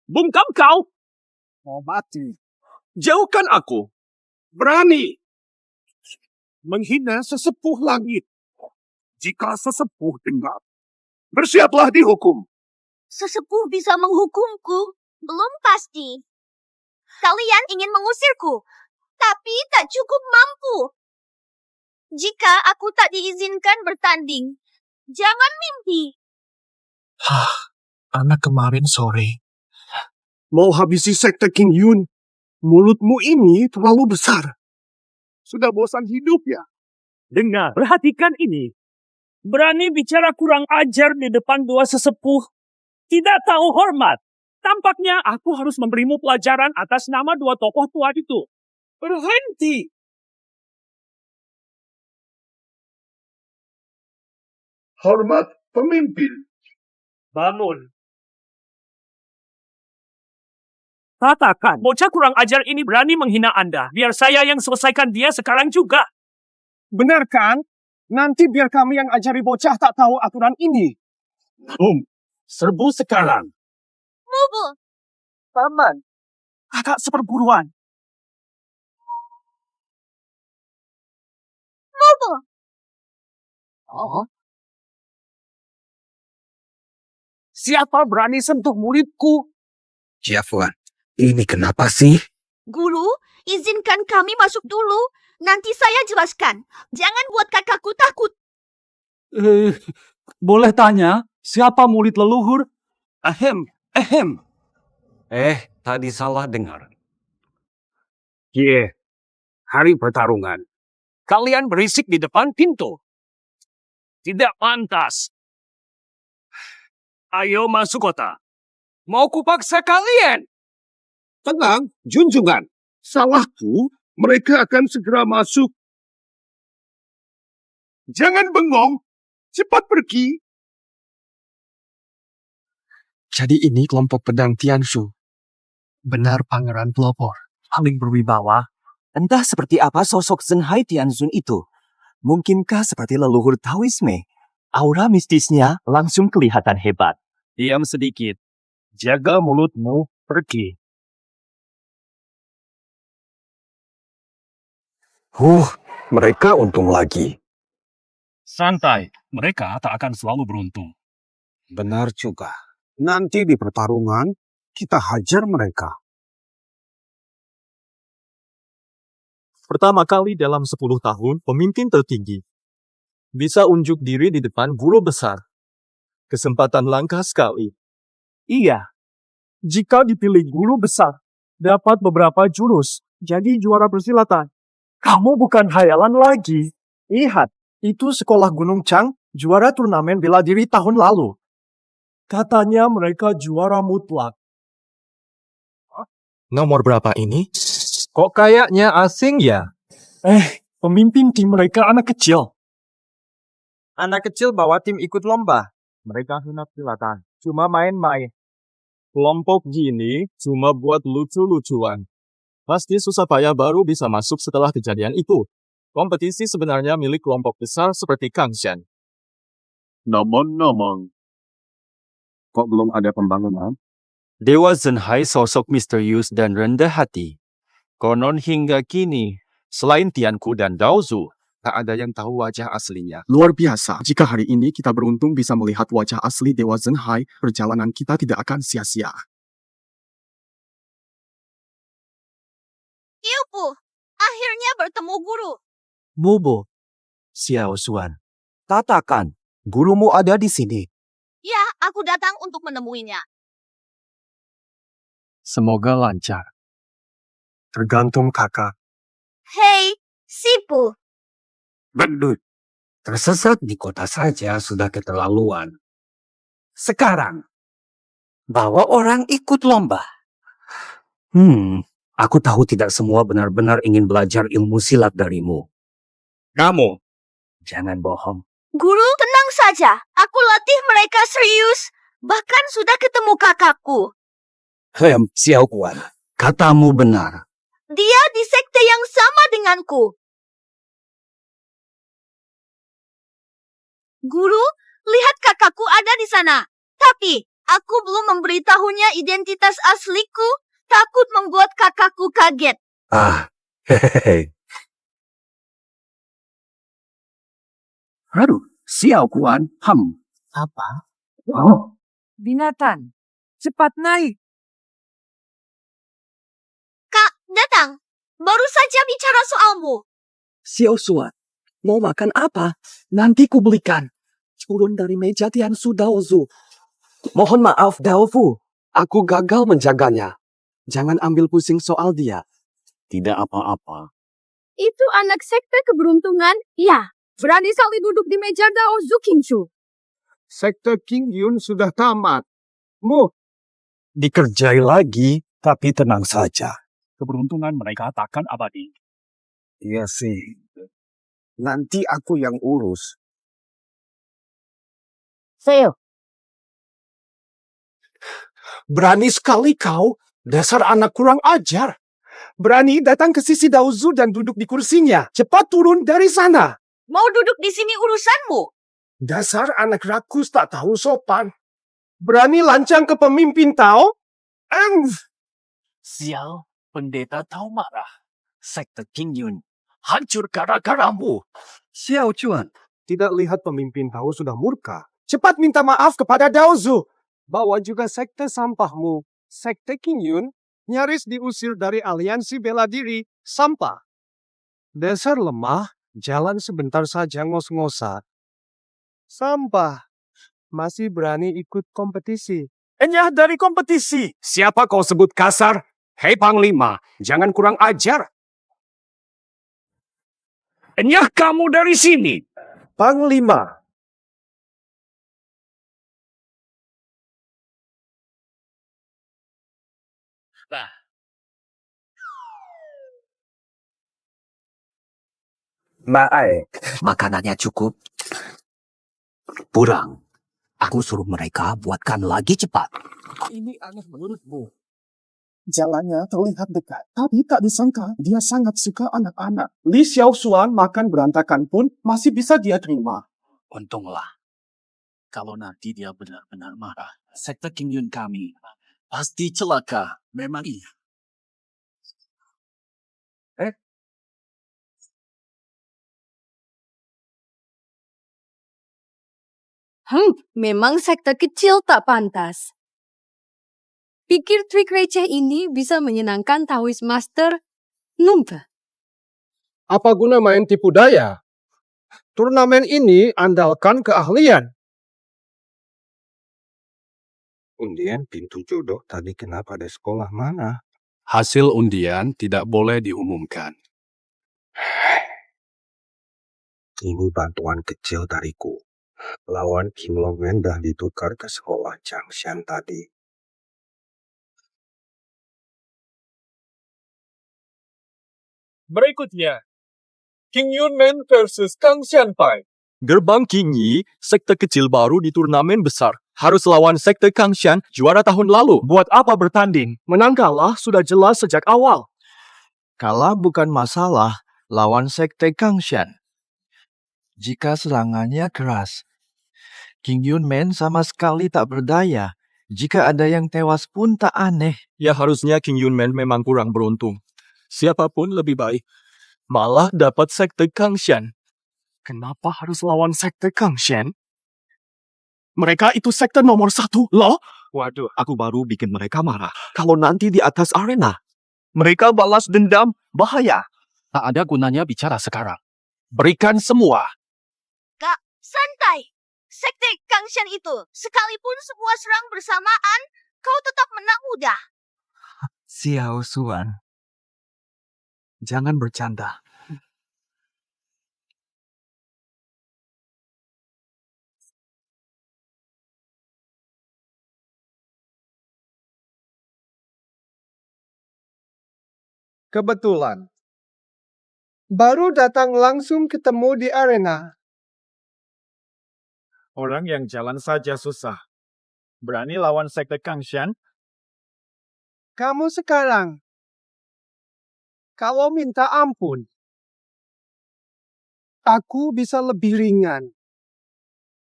Bungkam kau. Mau mati. Jauhkan aku. Berani menghina sesepuh langit. Jika sesepuh dengar, bersiaplah dihukum. Sesepuh bisa menghukumku? Belum pasti. Kalian ingin mengusirku, tapi tak cukup mampu. Jika aku tak diizinkan bertanding, jangan mimpi. Anak kemarin sore. Mau habisi sekte King Yun. Mulutmu ini terlalu besar. Sudah bosan hidup ya? Dengar, perhatikan ini. Berani bicara kurang ajar di depan dua sesepuh. Tidak tahu hormat. Tampaknya aku harus memberimu pelajaran atas nama dua tokoh tua itu. Berhenti. Hormat pemimpin. Bangun. Katakan, bocah kurang ajar ini berani menghina Anda. Biar saya yang selesaikan dia sekarang juga. Benar kan? Nanti biar kami yang ajari bocah tak tahu aturan ini. Serbu sekarang. Mubu. Paman. Kakak seperburuan. Mubu. Oh. Siapa berani sentuh muridku? Jiafuan, ini kenapa sih? Guru, izinkan kami masuk dulu. Nanti saya jelaskan. Jangan buat kakakku takut. Boleh tanya, siapa murid leluhur? Ahem. Tadi salah dengar. Hari pertarungan. Kalian berisik di depan pintu. Tidak pantas. Ayo masuk kota. Mau kupaksa kalian? Tenang, junjungan. Salahku, mereka akan segera masuk. Jangan bengong. Cepat pergi. Jadi ini kelompok pedang Tianshu. Benar pangeran pelopor. Paling berwibawa. Entah seperti apa sosok Zenhai Tianzun itu. Mungkinkah seperti leluhur Taoisme? Aura mistisnya langsung kelihatan hebat. Diam sedikit. Jaga mulutmu, pergi. Mereka untung lagi. Santai, mereka tak akan selalu beruntung. Benar juga. Nanti di pertarungan, kita hajar mereka. Pertama kali dalam 10 tahun, pemimpin tertinggi bisa unjuk diri di depan guru besar. Kesempatan langka sekali. Iya, jika dipilih guru besar, dapat beberapa jurus, jadi juara persilatan. Kamu bukan hayalan lagi. Lihat, itu sekolah Gunung Chang, juara turnamen bela diri tahun lalu. Katanya mereka juara mutlak. Nomor berapa ini? Kok kayaknya asing ya? Pemimpin tim mereka anak kecil. Anak kecil bawa tim ikut lomba. Mereka hina persilatan, cuma main-main. Kelompok gini cuma buat lucu-lucuan. Pasti susah payah baru bisa masuk setelah kejadian itu. Kompetisi sebenarnya milik kelompok besar seperti Kang Shan. Nomong-nomong. Kok belum ada pembangunan? Dewa Zenhai sosok misterius dan rendah hati. Konon hingga kini, selain Tianku dan Daozu, tak ada yang tahu wajah aslinya. Luar biasa. Jika hari ini kita beruntung bisa melihat wajah asli Dewa Zenhai, perjalanan kita tidak akan sia-sia. guruku. Akhirnya bertemu guru. Bobo, Xiao Xuan, katakan, gurumu ada di sini. Ya, aku datang untuk menemuinya. Semoga lancar. Tergantung kakak. Hei, Sipu. Gendut. Tersesat di kota saja sudah keterlaluan. Sekarang, bawa orang ikut lomba. Aku tahu tidak semua benar-benar ingin belajar ilmu silat darimu. Kamu, jangan bohong. Guru, tenang saja. Aku latih mereka serius. Bahkan sudah ketemu kakakku. Xiao Kuan, katamu benar. Dia di sekte yang sama denganku. Guru, lihat kakakku ada di sana. Tapi, aku belum memberitahunya identitas asliku. Takut membuat kakakku kaget. Hehehe. Aduh, Xiao Kuan, Apa? Oh, Binatang, cepat naik. Kak, datang. Baru saja bicara soalmu. Xiao Xuan, mau makan apa? Nanti ku belikan. Turun dari meja Tian Su Daozu. Mohon maaf, Daofu. Aku gagal menjaganya. Jangan ambil pusing soal dia. Tidak apa-apa. Itu anak sekte keberuntungan? Ya, berani saling duduk di meja Dao Zukingshu. Sekte King Yun sudah tamat. Mu, Dikerjai lagi, tapi tenang saja. Keberuntungan mereka takkan abadi. Iya sih. Nanti aku yang urus. Seo, berani sekali kau. Dasar anak kurang ajar. Berani datang ke sisi Daozu dan duduk di kursinya. Cepat turun dari sana. Mau duduk di sini urusanmu. Dasar anak rakus tak tahu sopan. Berani lancang ke pemimpin Tao? Sial, pendeta tahu marah. Sekte King Yun hancur gara-garamu. Xiao Chuan, tidak lihat pemimpin Tao sudah murka. Cepat minta maaf kepada Daozu. Bawa juga sekte sampahmu. Sekte King Yun nyaris diusir dari aliansi bela diri sampah. Dasar lemah, jalan sebentar saja ngos-ngosan. Sampah, masih berani ikut kompetisi. Enyah dari kompetisi. Siapa kau sebut kasar? Hei Panglima, jangan kurang ajar. Enyah kamu dari sini. Panglima, makanannya cukup. Kurang. Aku suruh mereka buatkan lagi cepat. ini aneh menurutmu. Jalannya terlihat dekat, tapi tak disangka dia sangat suka anak-anak. Li Xiaoshuan makan berantakan pun masih bisa dia terima. Untunglah. Kalau nanti dia benar-benar marah, sekte King Yun kami pasti celaka. Memang iya. Memang sekte kecil tak pantas. Pikir trik receh ini bisa menyenangkan Taoist Master? Numpa. Apa guna main tipu daya? Turnamen ini andalkan keahlian. Undian pintu jodoh tadi kenapa di sekolah mana? Hasil undian tidak boleh diumumkan. Ini bantuan kecil dariku. Lawan Kim Long Wen dah ditukar ke sekolah Changshan tadi. Berikutnya, King Yunmen versus Kang Xianpai. Gerbang King Yi, sekte kecil baru di turnamen besar. Harus lawan sekte Kang Xian, juara tahun lalu. Buat apa bertanding? Menang kalah sudah jelas sejak awal. Kalah bukan masalah, lawan sekte Kang Xian. Jika serangannya keras, King Yunmen sama sekali tak berdaya. Jika ada yang tewas pun tak aneh. Ya harusnya King Yunmen memang kurang beruntung. Siapapun lebih baik. Malah dapat sekte Kang Xian. Kenapa harus lawan sekte Kang Xian? Mereka itu sekte nomor 1, loh. Waduh, aku baru bikin mereka marah. Kalau nanti di atas arena, Mereka balas dendam, bahaya. Tak ada gunanya bicara sekarang. Berikan semua. Kak, santai. Sekte Kangshan itu, sekalipun semua serang bersamaan, kau tetap menang mudah. Xiao Suan, jangan bercanda. Kebetulan. Baru datang langsung ketemu di arena. Orang yang jalan saja susah. Berani lawan sekte Kangshan? Kamu sekarang. Kalau minta ampun. Aku bisa lebih ringan.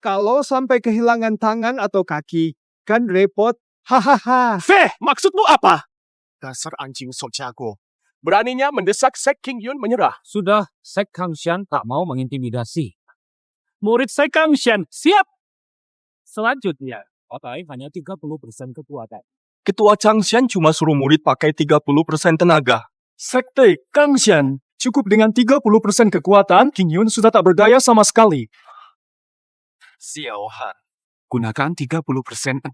Kalau sampai kehilangan tangan atau kaki, kan repot. Hahaha. Feh, maksudmu apa? Dasar anjing sok jago. Beraninya mendesak Sek Qingyun menyerah. Sudah, Sek Kangshan tak mau mengintimidasi. Murid Sek Kangshan, siap! Selanjutnya, pakai hanya 30% kekuatan. Ketua Changshan cuma suruh murid pakai 30% tenaga. Sekte Kangshan, cukup dengan 30% kekuatan, Qingyun sudah tak berdaya sama sekali. Xiao Han, gunakan 30%.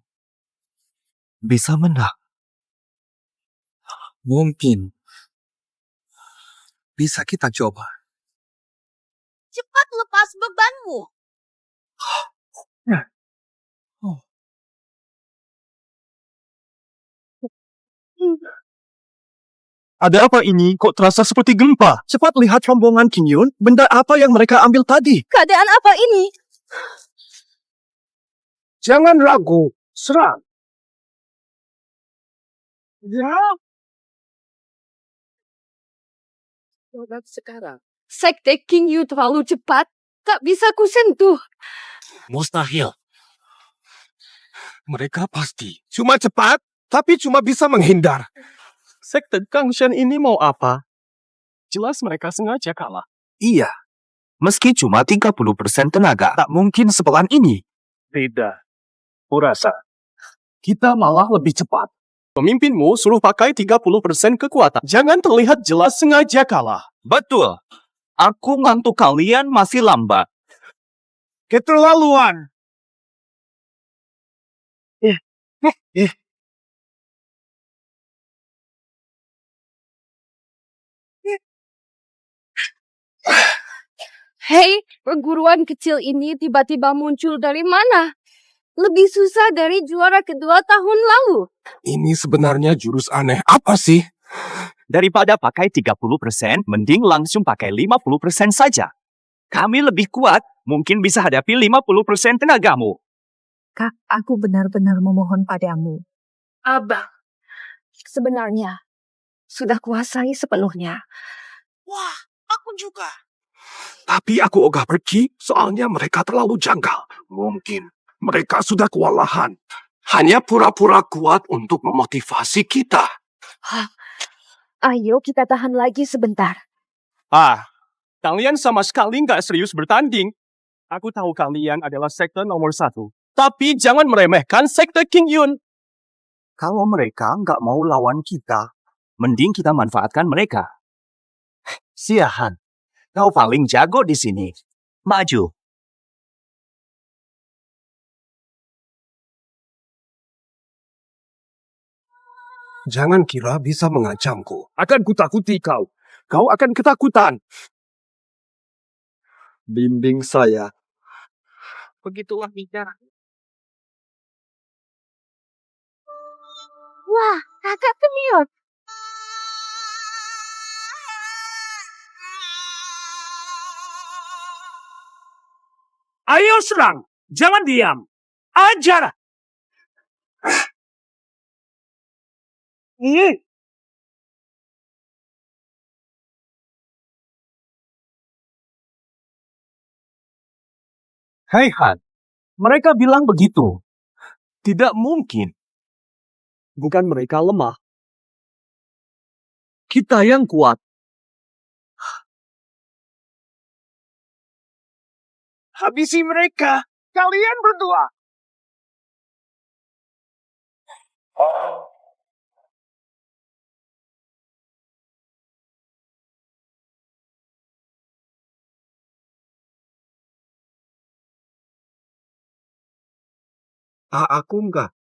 Bisa menang. Mungkin. Bisa kita coba. Cepat lepas bebanmu. Ada apa ini? Kok terasa seperti gempa? Cepat lihat rombongan Qingyun. Benda apa yang mereka ambil tadi? Keadaan apa ini? Jangan ragu. Serang. Ya. Sekarang. Sekte Qingyun terlalu cepat. Tak bisa kusentuh. Mustahil. Mereka pasti cuma cepat, tapi cuma bisa menghindar. Sekte Kangshan ini mau apa? Jelas mereka sengaja kalah. Iya. Meski cuma 30% tenaga, tak mungkin sepelan ini. Tidak. Kurasa. Kita malah lebih cepat. Pemimpinmu suruh pakai 30% kekuatan. Jangan terlihat jelas sengaja kalah. Betul. Aku ngantuk kalian masih lambat. Keterlaluan. Hei, perguruan kecil ini tiba-tiba muncul dari mana? Lebih susah dari juara kedua tahun lalu. Ini sebenarnya jurus aneh apa sih? Daripada pakai 30%, mending langsung pakai 50% saja. Kami lebih kuat, mungkin bisa hadapi 50% tenagamu. Kak, aku benar-benar memohon padamu. Abang, sebenarnya sudah kuasai sepenuhnya. Wah, aku juga. Tapi aku ogah pergi, soalnya mereka terlalu janggal. Mungkin mereka sudah kewalahan. Hanya pura-pura kuat untuk memotivasi kita. Hah, ayo kita tahan lagi sebentar. Kalian sama sekali nggak serius bertanding. Aku tahu kalian adalah sekte nomor 1. Tapi jangan meremehkan sekte Qingyun. Kalau mereka nggak mau lawan kita, mending kita manfaatkan mereka. Siahan, kau paling jago di sini. Maju. Jangan kira bisa mengancamku. Akan kutakuti kau. Kau akan ketakutan. Bimbing saya. Begitulah bicara. Wah, kakak senior. Ayo serang. Jangan diam. Ajar. Hei Han, mereka bilang begitu. Tidak mungkin. Bukan mereka lemah. Kita yang kuat. Habisi mereka. Kalian berdua. Aku enggak.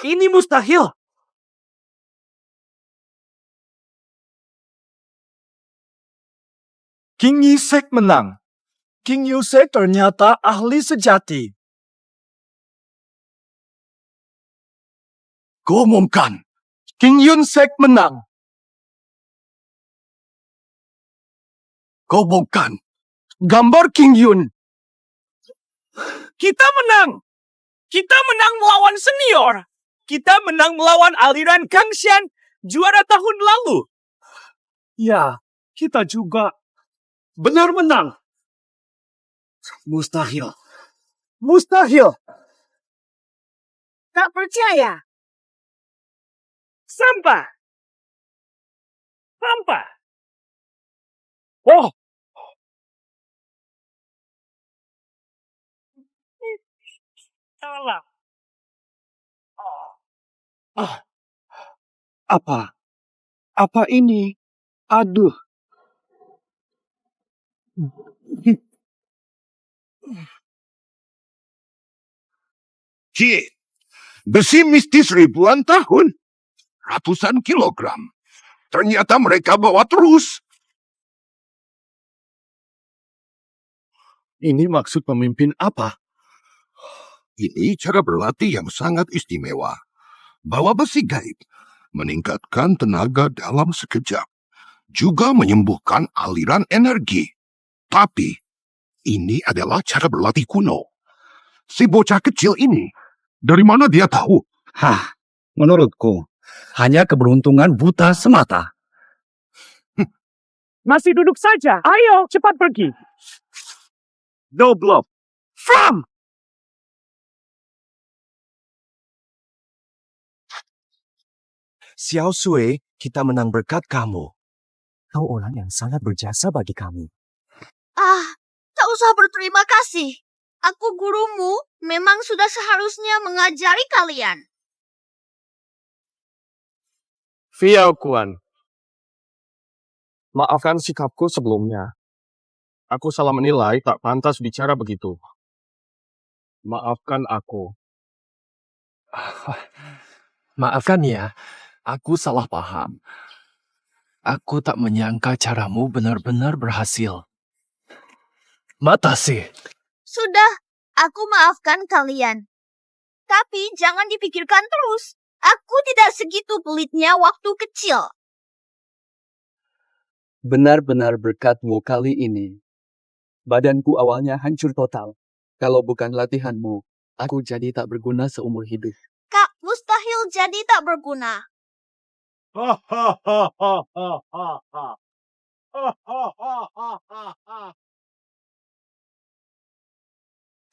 Ini mustahil. King Yusek menang. King Yusek ternyata ahli sejati. Kuumumkan, King Yunsek menang. Kuumumkan, gambar King Yun. Kita menang. Kita menang melawan senior. Kita menang melawan aliran Kangshan juara tahun lalu. Ya, kita juga benar menang. Mustahil. Mustahil. Tak percaya. Sampah. Sampah. Oh. Salah. Apa? Apa ini? Aduh. Cie, besi mistis ribuan tahun. Ratusan kilogram. Ternyata mereka bawa terus. Ini maksud pemimpin apa? Ini cara berlatih yang sangat istimewa. Bawa besi gaib, meningkatkan tenaga dalam sekejap. Juga menyembuhkan aliran energi. Tapi, ini adalah cara berlatih kuno. Si bocah kecil ini, dari mana dia tahu? Menurutku, hanya keberuntungan buta semata. Masih duduk saja. Ayo, cepat pergi. No bluff. From! Xiao Sui, kita menang berkat kamu. Kau orang yang sangat berjasa bagi kami. Tak usah berterima kasih. Aku gurumu, memang sudah seharusnya mengajari kalian. Fiao Kuan. Maafkan sikapku sebelumnya. Aku salah menilai tak pantas bicara begitu. Maafkan aku. Maafkan ya, aku salah paham. Aku tak menyangka caramu benar-benar berhasil. Matase. Sudah, aku maafkan kalian. Tapi jangan dipikirkan terus. Aku tidak segitu pelitnya waktu kecil. Benar-benar berkatmu kali ini. Badanku awalnya hancur total. Kalau bukan latihanmu, aku jadi tak berguna seumur hidup. Kak, mustahil jadi tak berguna.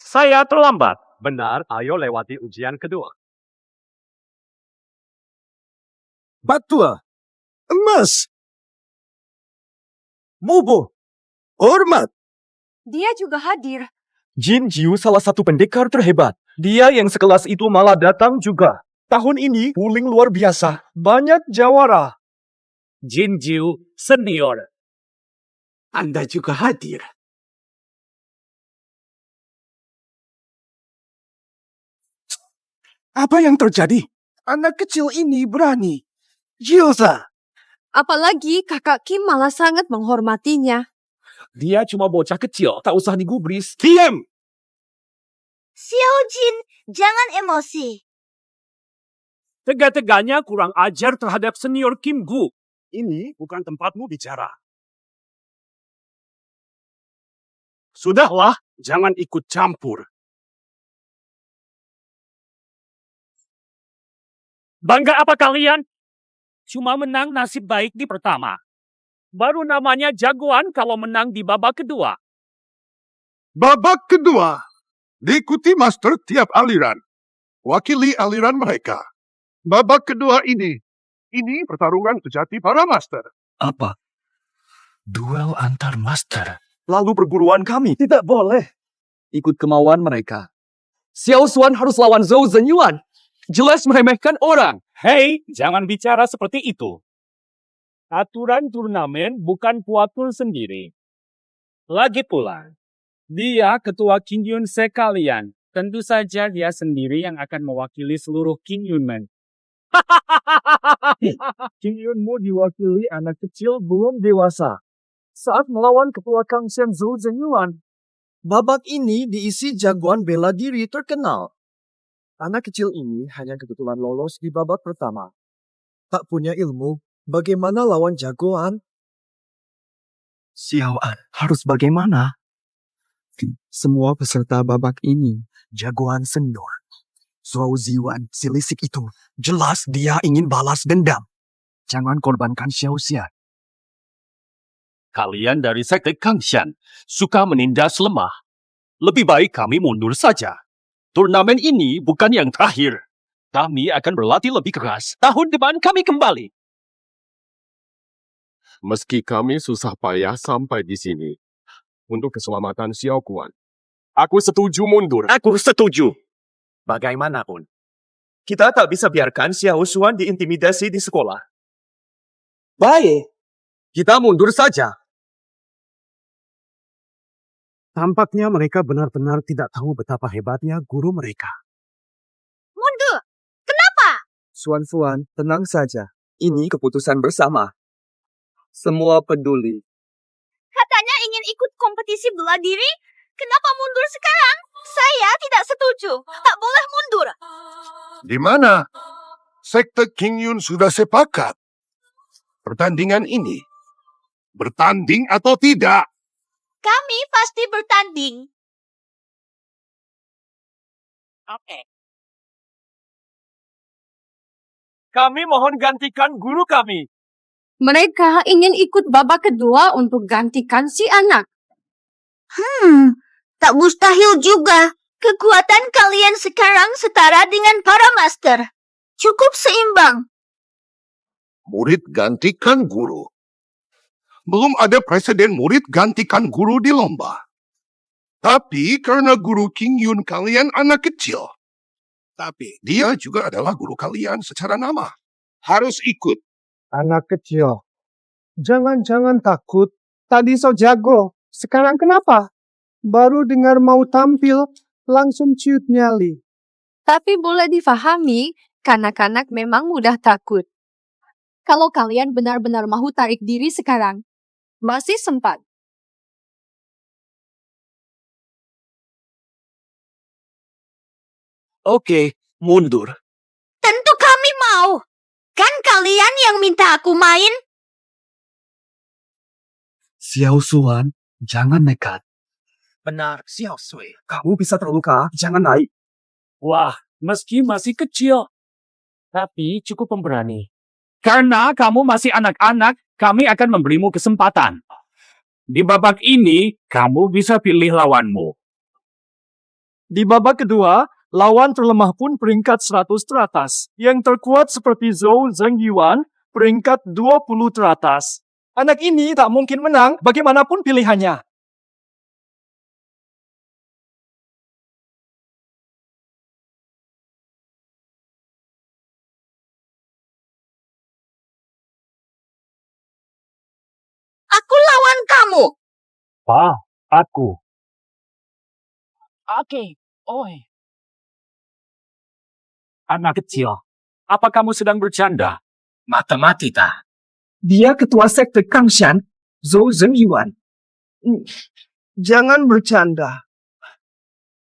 Saya terlambat. Benar, ayo lewati ujian kedua. Batua. Emas. Mubo. Hormat. Dia juga hadir. Jin Jiu salah satu pendekar terhebat. Dia yang sekelas itu malah datang juga. Tahun ini Wuling luar biasa. Banyak jawara. Jin Jiu senior. Anda juga hadir. Apa yang terjadi? Anak kecil ini berani. Gilza. Apalagi kakak Kim malah sangat menghormatinya. Dia cuma bocah kecil, tak usah digubris. Diam! Xiao Jin, jangan emosi. Tega-teganya kurang ajar terhadap senior Kim Gu. Ini bukan tempatmu bicara. Sudahlah, jangan ikut campur. Bangga apa kalian? Cuma menang nasib baik di pertama. Baru namanya jagoan kalau menang di babak kedua. Babak kedua, diikuti master tiap aliran. Wakili aliran mereka. Babak kedua ini pertarungan sejati para master. Apa? Duel antar master. Lalu perguruan kami tidak boleh. Ikut kemauan mereka. Xiao Xuan harus lawan Zhou Zenyuan. Jelas meremehkan orang. Hei, jangan bicara seperti itu. Aturan turnamen bukan puatul sendiri. Lagi pula, dia ketua King Yun sekalian. Tentu saja dia sendiri yang akan mewakili seluruh King Yunmen. King Yunmu diwakili anak kecil belum dewasa saat melawan ketua Kang Shen Zhou Zhenyuan. Babak ini diisi jagoan bela diri terkenal. Anak kecil ini hanya kebetulan lolos di babak pertama. Tak punya ilmu, bagaimana lawan jagoan? Xiaoan harus bagaimana? Semua peserta babak ini jagoan senior. Zhou Ziwan, si lisik itu, jelas dia ingin balas dendam. Jangan korbankan Xiao Xian. Kalian dari sekte Kangshan suka menindas lemah. Lebih baik kami mundur saja. Turnamen ini bukan yang terakhir. Kami akan berlatih lebih keras. Tahun depan kami kembali. Meski kami susah payah sampai di sini, untuk keselamatan Xiao Kuan, aku setuju mundur. Aku setuju. Bagaimanapun, kita tak bisa biarkan Xiao Xuan diintimidasi di sekolah. Baik, Kita mundur saja. Tampaknya mereka benar-benar tidak tahu betapa hebatnya guru mereka. Mundur! Kenapa? Suan-Suan, tenang saja. Ini keputusan bersama. Semua peduli. Katanya ingin ikut kompetisi bela diri. Kenapa mundur sekarang? Saya tidak setuju. Tak boleh mundur. Di mana? Sekte King Yun sudah sepakat. Pertandingan ini, bertanding atau tidak? Kami pasti bertanding. Oke. Kami mohon gantikan guru kami. Mereka ingin ikut babak kedua untuk gantikan si anak. Tak mustahil juga. Kekuatan kalian sekarang setara dengan para master. Cukup seimbang. Murid gantikan guru. Belum ada presiden murid gantikan guru di lomba. Tapi karena guru King Yun kalian anak kecil. Tapi dia juga adalah guru kalian secara nama. Harus ikut. Anak kecil. Jangan-jangan takut. Tadi so jago. Sekarang kenapa? Baru dengar mau tampil, langsung ciut nyali. Tapi boleh difahami, kanak-kanak memang mudah takut. Kalau kalian benar-benar mau tarik diri sekarang, masih sempat. Oke, mundur. Tentu kami mau. Kan kalian yang minta aku main? Xiao Suan, jangan nekat. Benar, Xiao Sui. Kamu bisa terluka, jangan naik. Wah, meski masih kecil, tapi cukup pemberani. Karena kamu masih anak-anak, kami akan memberimu kesempatan. Di babak ini, kamu bisa pilih lawanmu. Di babak kedua, lawan terlemah pun peringkat 100 teratas. Yang terkuat seperti Zhou Zhengyuan, peringkat 20 teratas. Anak ini tak mungkin menang bagaimanapun pilihannya. Aku lawan kamu. Aku. Oke, oi. Anak kecil, apa kamu sedang bercanda? Matematika. Dia ketua sekte Kangshan, Zhou Zhengyuan. Jangan bercanda.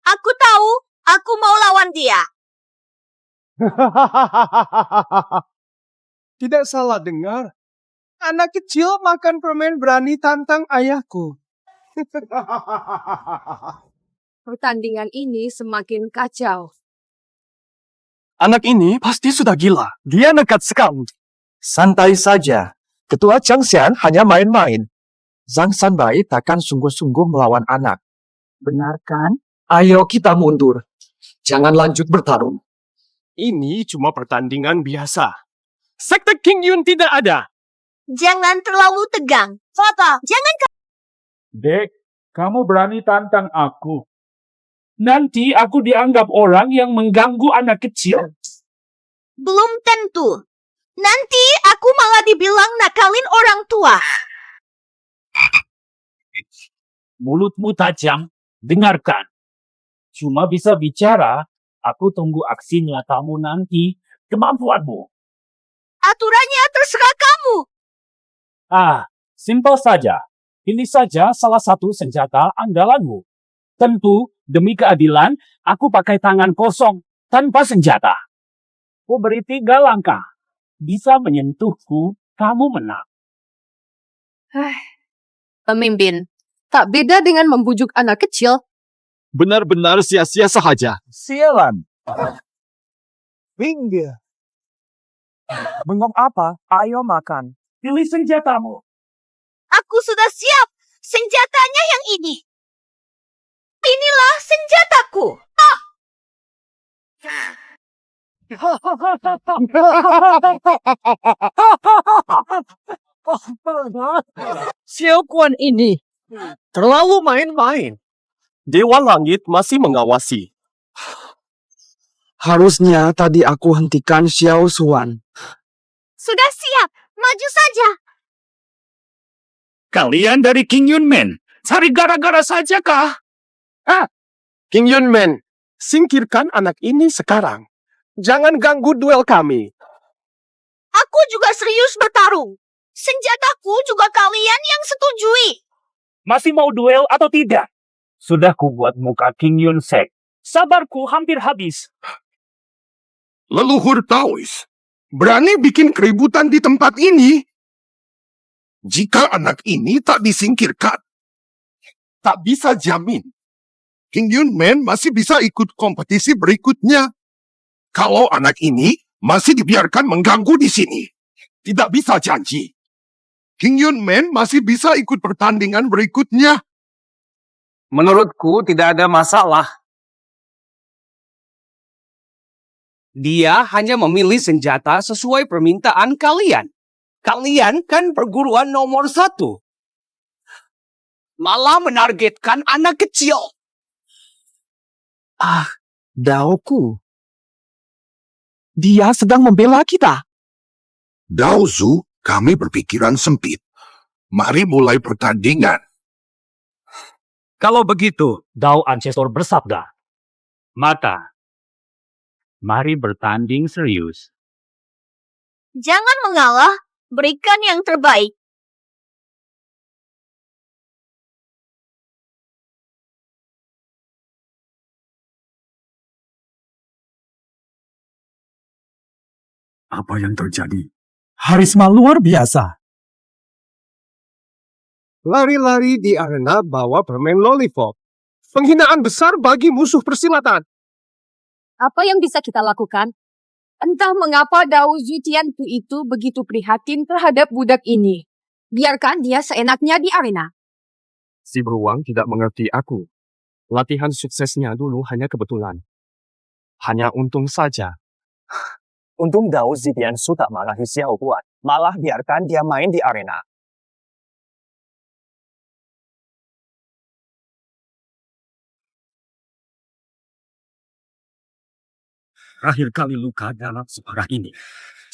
Aku tahu. Aku mau lawan dia. Tidak salah dengar. Anak kecil makan permen berani tantang ayahku. Pertandingan ini semakin kacau. Anak ini pasti sudah gila. Dia nekat sekali. Santai saja. Ketua Changshan hanya main-main. Zhang Sanbai takkan sungguh-sungguh melawan anak. Benar kan? Ayo kita mundur. Jangan lanjut bertarung. Ini cuma pertandingan biasa. Sekte King Yun tidak ada. Jangan terlalu tegang. Papa, jangan Dek, kamu berani tantang aku. Nanti aku dianggap orang yang mengganggu anak kecil. Belum tentu. Nanti aku malah dibilang nakalin orang tua. Mulutmu tajam, dengarkan. cuma bisa bicara. Aku tunggu aksi nyatamu nanti. Kemampuanmu. Aturannya terserah kamu. Simpel saja. Pilih saja salah satu senjata andalanmu. Tentu, demi keadilan, aku pakai tangan kosong, tanpa senjata. Ku beri 3 langkah. Bisa menyentuhku, kamu menang. Pemimpin, tak beda dengan membujuk anak kecil. Benar-benar sia-sia saja. Sialan. Minggir. Bengong apa? Ayo makan. Pilih senjatamu. Aku sudah siap. Senjatanya yang ini. Inilah senjataku. Xiao Guan ini terlalu main-main. Dewa Langit masih mengawasi. Harusnya tadi aku hentikan Xiao Xuan. Sudah siap. Maju saja. Kalian dari King Yunmen, cari gara-gara saja kah? King Yunmen, singkirkan anak ini sekarang. Jangan ganggu duel kami. Aku juga serius bertarung. Senjataku juga kalian yang setujui. Masih mau duel atau tidak? Sudah kubuat muka King Yun Sek. Sabarku hampir habis. Leluhur Taois, berani bikin keributan di tempat ini? Jika anak ini tak disingkirkan, tak bisa jamin King Yunmen masih bisa ikut kompetisi berikutnya. Kalau anak ini masih dibiarkan mengganggu di sini, tidak bisa janji King Yunmen masih bisa ikut pertandingan berikutnya. Menurutku tidak ada masalah. Dia hanya memilih senjata sesuai permintaan kalian. Kalian kan perguruan nomor 1. Malah menargetkan anak kecil. Daoku. Dia sedang membela kita. Dao Zu, kami berpikiran sempit. Mari mulai pertandingan. Kalau begitu, Dao Ancestor bersabda, maka, mari bertanding serius. Jangan mengalah. Berikan yang terbaik. Apa yang terjadi? Harisma luar biasa. Lari-lari di arena bawa permen lollipop. Penghinaan besar bagi musuh persilatan. Apa yang bisa kita lakukan? Entah mengapa Dao Zutianpu itu begitu prihatin terhadap budak ini. Biarkan dia seenaknya di arena. Si beruang tidak mengerti aku. Latihan suksesnya dulu hanya kebetulan. Hanya untung saja. Untung Dao Zitiansu tak marahi Xiao Guan. Malah biarkan dia main di arena. Terakhir kali luka dalam separah ini.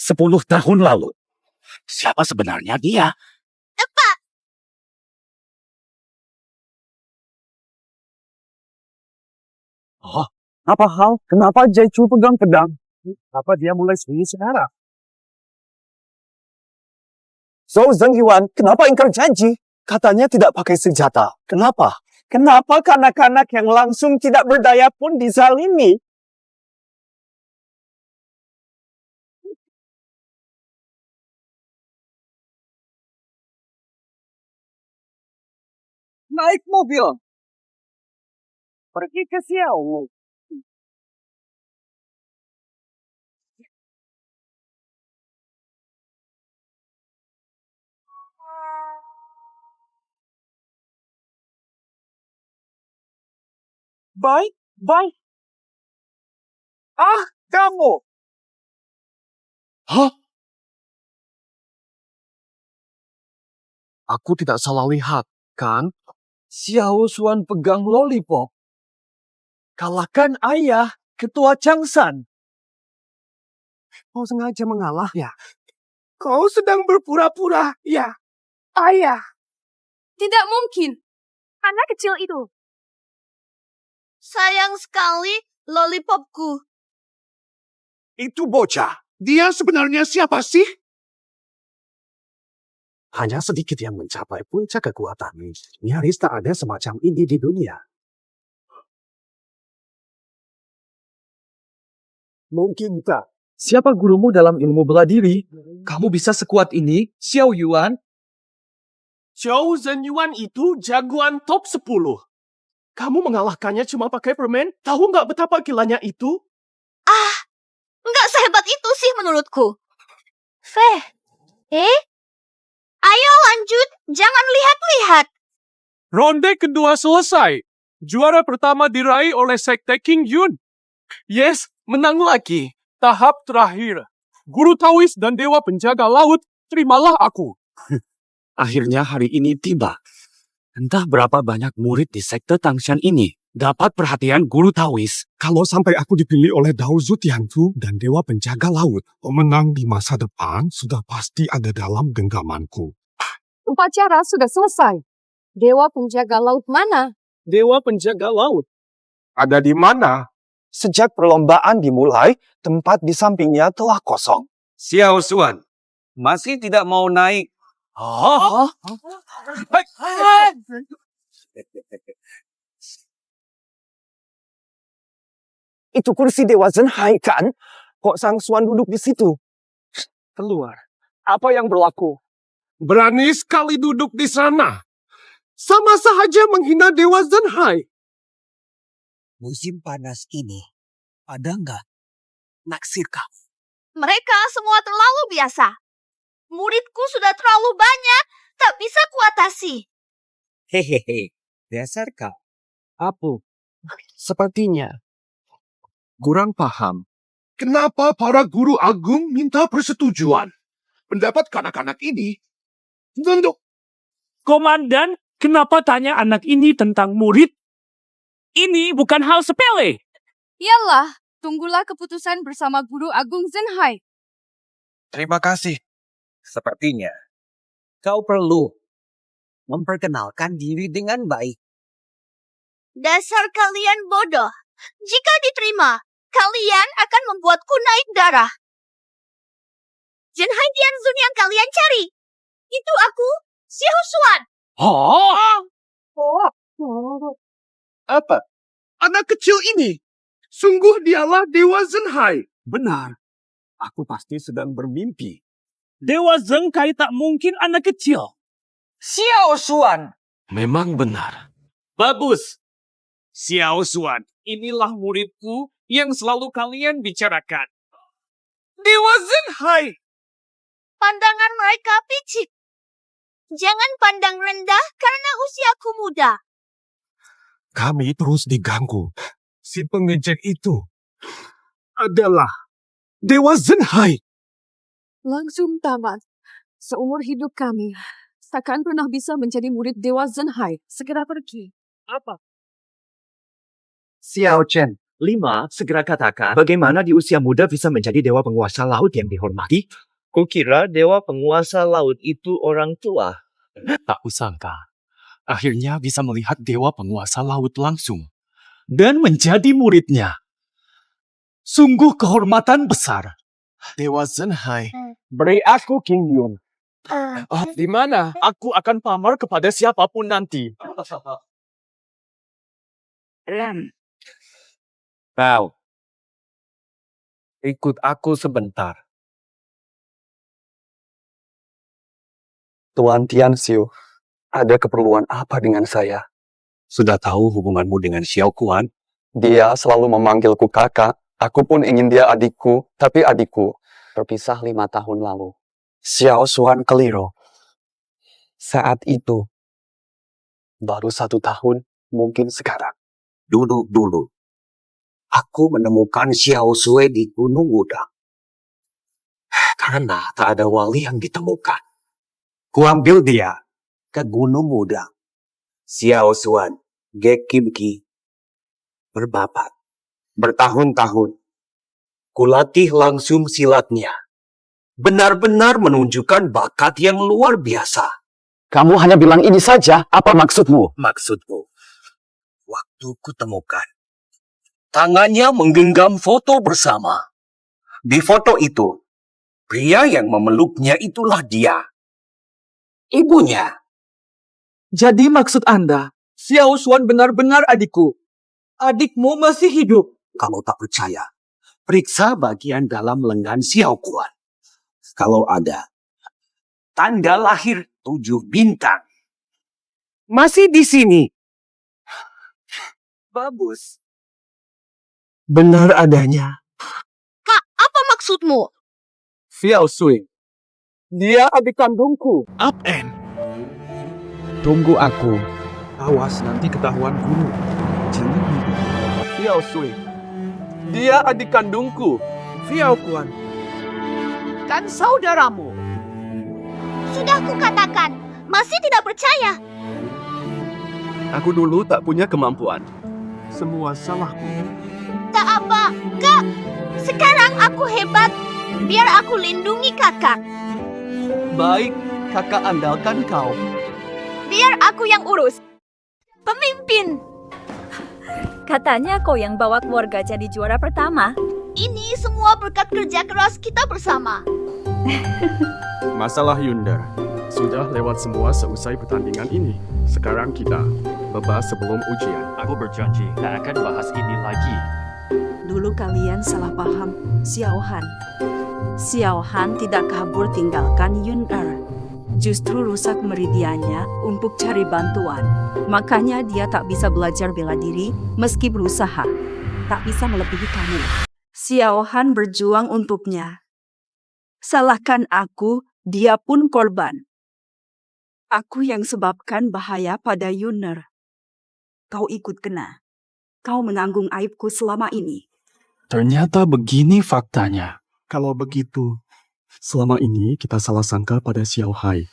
10 tahun lalu. Siapa sebenarnya dia? Tepat. Oh, apa hal? Kenapa Jaichu pegang pedang? Apa dia mulai serius sekarang? So Zheng Yuan, kenapa ingkar janji? Katanya tidak pakai senjata. Kenapa? Kenapa kanak-kanak yang langsung tidak berdaya pun dizalimi? Naik mobil. Pergi ke Xiao. Baik. Kamu. Hah? Aku tidak salah lihat, kan? Xiao Xuan pegang lollipop. Kalahkan ayah, Ketua Changsan. Kau sengaja mengalah, ya? Kau sedang berpura-pura, ya? Ayah. Tidak mungkin. Anak kecil itu. Sayang sekali lollipopku. Itu bocah. Dia sebenarnya siapa sih? Hanya sedikit yang mencapai puncak kekuatan. Nyaris tak ada semacam ini di dunia. Mungkin tak. Siapa gurumu dalam ilmu bela diri? Kamu bisa sekuat ini, Xiao Yuan? Zhou Zhenyuan itu jagoan top 10. Kamu mengalahkannya cuma pakai permen? Tahu nggak betapa gilanya itu? Nggak sehebat itu sih menurutku. Feh, ayo lanjut, jangan lihat-lihat. Ronde kedua selesai. Juara pertama diraih oleh Sekte King Yun. Yes, menang lagi. Tahap terakhir. Guru Taois dan Dewa Penjaga Laut, terimalah aku. Akhirnya hari ini tiba. Entah berapa banyak murid di sekte Tangshan ini dapat perhatian guru Taois. Kalau sampai aku dipilih oleh Dao Zu Tianfu dan Dewa Penjaga Laut, pemenang di masa depan sudah pasti ada dalam genggamanku. Upacara sudah selesai. Dewa penjaga laut mana? Dewa Penjaga Laut. Ada di mana? Sejak perlombaan dimulai, tempat di sampingnya telah kosong. Xiao Xuan masih tidak mau naik. Itu kursi Dewa Zhenhai kan? Kok Sang Xuan duduk di situ? Keluar. Apa yang berlaku? Berani sekali duduk di sana. Sama saja menghina Dewa Zhenhai. Musim panas ini, ada nggak naksir kamu? Mereka semua terlalu biasa. Muridku sudah terlalu banyak, tak bisa kuatasi. Hehehe, dasar kau. Apu, sepertinya kurang paham. Kenapa para guru agung minta persetujuan? Pendapat kanak-kanak ini tentu. Komandan, kenapa tanya anak ini tentang murid? Ini bukan hal sepele. Iyalah, tunggulah keputusan bersama Guru Agung Zhenhai. Terima kasih. Sepertinya kau perlu memperkenalkan diri dengan baik. Dasar kalian bodoh. Jika diterima, kalian akan membuatku naik darah. Zhenhai Tianzun yang kalian cari. Itu aku, Xiao Xuan. Apa? Anak kecil ini? Sungguh dialah Dewa Zhenhai. Benar. Aku pasti sedang bermimpi. Dewa Zhenghai tak mungkin anak kecil. Xiao Xuan. Memang benar. Bagus. Xiao Xuan, inilah muridku yang selalu kalian bicarakan. Dewa Zhenhai. Pandangan mereka picik. Jangan pandang rendah karena usiaku muda. Kami terus diganggu. Si pengejek itu adalah Dewa Zhenhai. Langsung tamat. Seumur hidup kami, takkan pernah bisa menjadi murid Dewa Zhenhai. Segera pergi. Apa? Xiao Chen, 5, segera katakan bagaimana di usia muda bisa menjadi dewa penguasa laut yang dihormati? Kukira dewa penguasa laut itu orang tua. Tak kusangka, akhirnya bisa melihat Dewa Penguasa Laut langsung dan menjadi muridnya. Sungguh kehormatan besar. Dewa Zhenhai. Beri aku King Yun. Di mana? Aku akan pamer kepada siapapun nanti. Kau, ikut aku sebentar. Tuan Tianxiu, ada keperluan apa dengan saya? Sudah tahu hubunganmu dengan Xiao Kuan? Dia selalu memanggilku kakak. Aku pun ingin dia adikku, tapi adikku berpisah 5 tahun lalu. Xiao Xuan keliru. Saat itu, baru 1 tahun, mungkin sekarang. Dulu. Aku menemukan Xiao Sui di Gunung Wudang. Karena tak ada wali yang ditemukan. Kuambil dia ke Gunung Wudang. Xiao Xuan, Ge Kim Ki, berbabat. Bertahun-tahun, kulatih langsung silatnya. Benar-benar menunjukkan bakat yang luar biasa. Kamu hanya bilang ini saja, apa maksudmu? Maksudku, waktu kutemukan Tangannya menggenggam foto bersama. Di foto itu, pria yang memeluknya itulah dia. Ibunya. Jadi maksud Anda, Xiao Xuan benar-benar adikku. Adikmu masih hidup. Kalau tak percaya, periksa bagian dalam lengan Xiao Kuan. Kalau ada tanda lahir 7 bintang. Masih di sini. Bagus. Benar adanya. Kak, apa maksudmu? Xiao Sui. Dia adik kandungku. Upend. Tunggu aku. Awas nanti ketahuan guru. Jangan hidup. Xiao Sui. Dia adik kandungku. Xiao Kuan. Kan saudaramu. Sudah kukatakan, masih tidak percaya. Aku dulu tak punya kemampuan. Semua salahku. Tak apa, Kak. Sekarang aku hebat. Biar aku lindungi kakak. Baik, kakak andalkan kau. Biar aku yang urus. Pemimpin. Katanya kau yang bawa keluarga jadi juara pertama. Ini semua berkat kerja keras kita bersama. Masalah Yunder. Sudah lewat semua seusai pertandingan ini. Sekarang kita bebas sebelum ujian. Aku berjanji tak akan bahas ini lagi. Dulu kalian salah paham Xiao Han. Xiao Han tidak kabur tinggalkan Yun Er. Justru rusak meridiannya untuk cari bantuan. Makanya dia tak bisa belajar bela diri meski berusaha. Tak bisa melebihi kamu. Xiao Han berjuang untuknya. Salahkan aku, dia pun korban. Aku yang sebabkan bahaya pada Yuner. Kau ikut kena. Kau menanggung aibku selama ini. Ternyata begini faktanya. Kalau begitu, selama ini kita salah sangka pada Xiao Hai.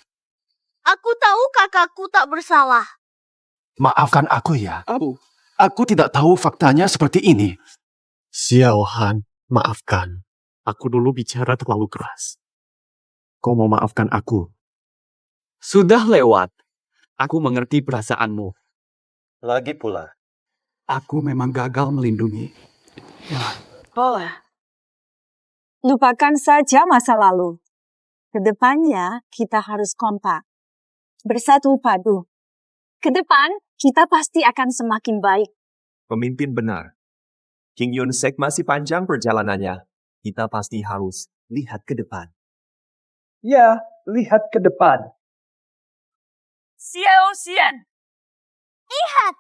Aku tahu kakakku tak bersalah. Maafkan aku ya. Aku tidak tahu faktanya seperti ini. Xiao Han, maafkan. Aku dulu bicara terlalu keras. Kau mau maafkan aku? Sudah lewat. Aku mengerti perasaanmu. Lagi pula, Aku memang gagal melindungi. Boleh. Lupakan saja masa lalu. Kedepannya kita harus kompak. Bersatu padu. Kedepan kita pasti akan semakin baik. Pemimpin benar. King Yun Sek masih panjang perjalanannya. Kita pasti harus lihat ke depan. Ya, lihat ke depan. Xiao Xian. Lihat.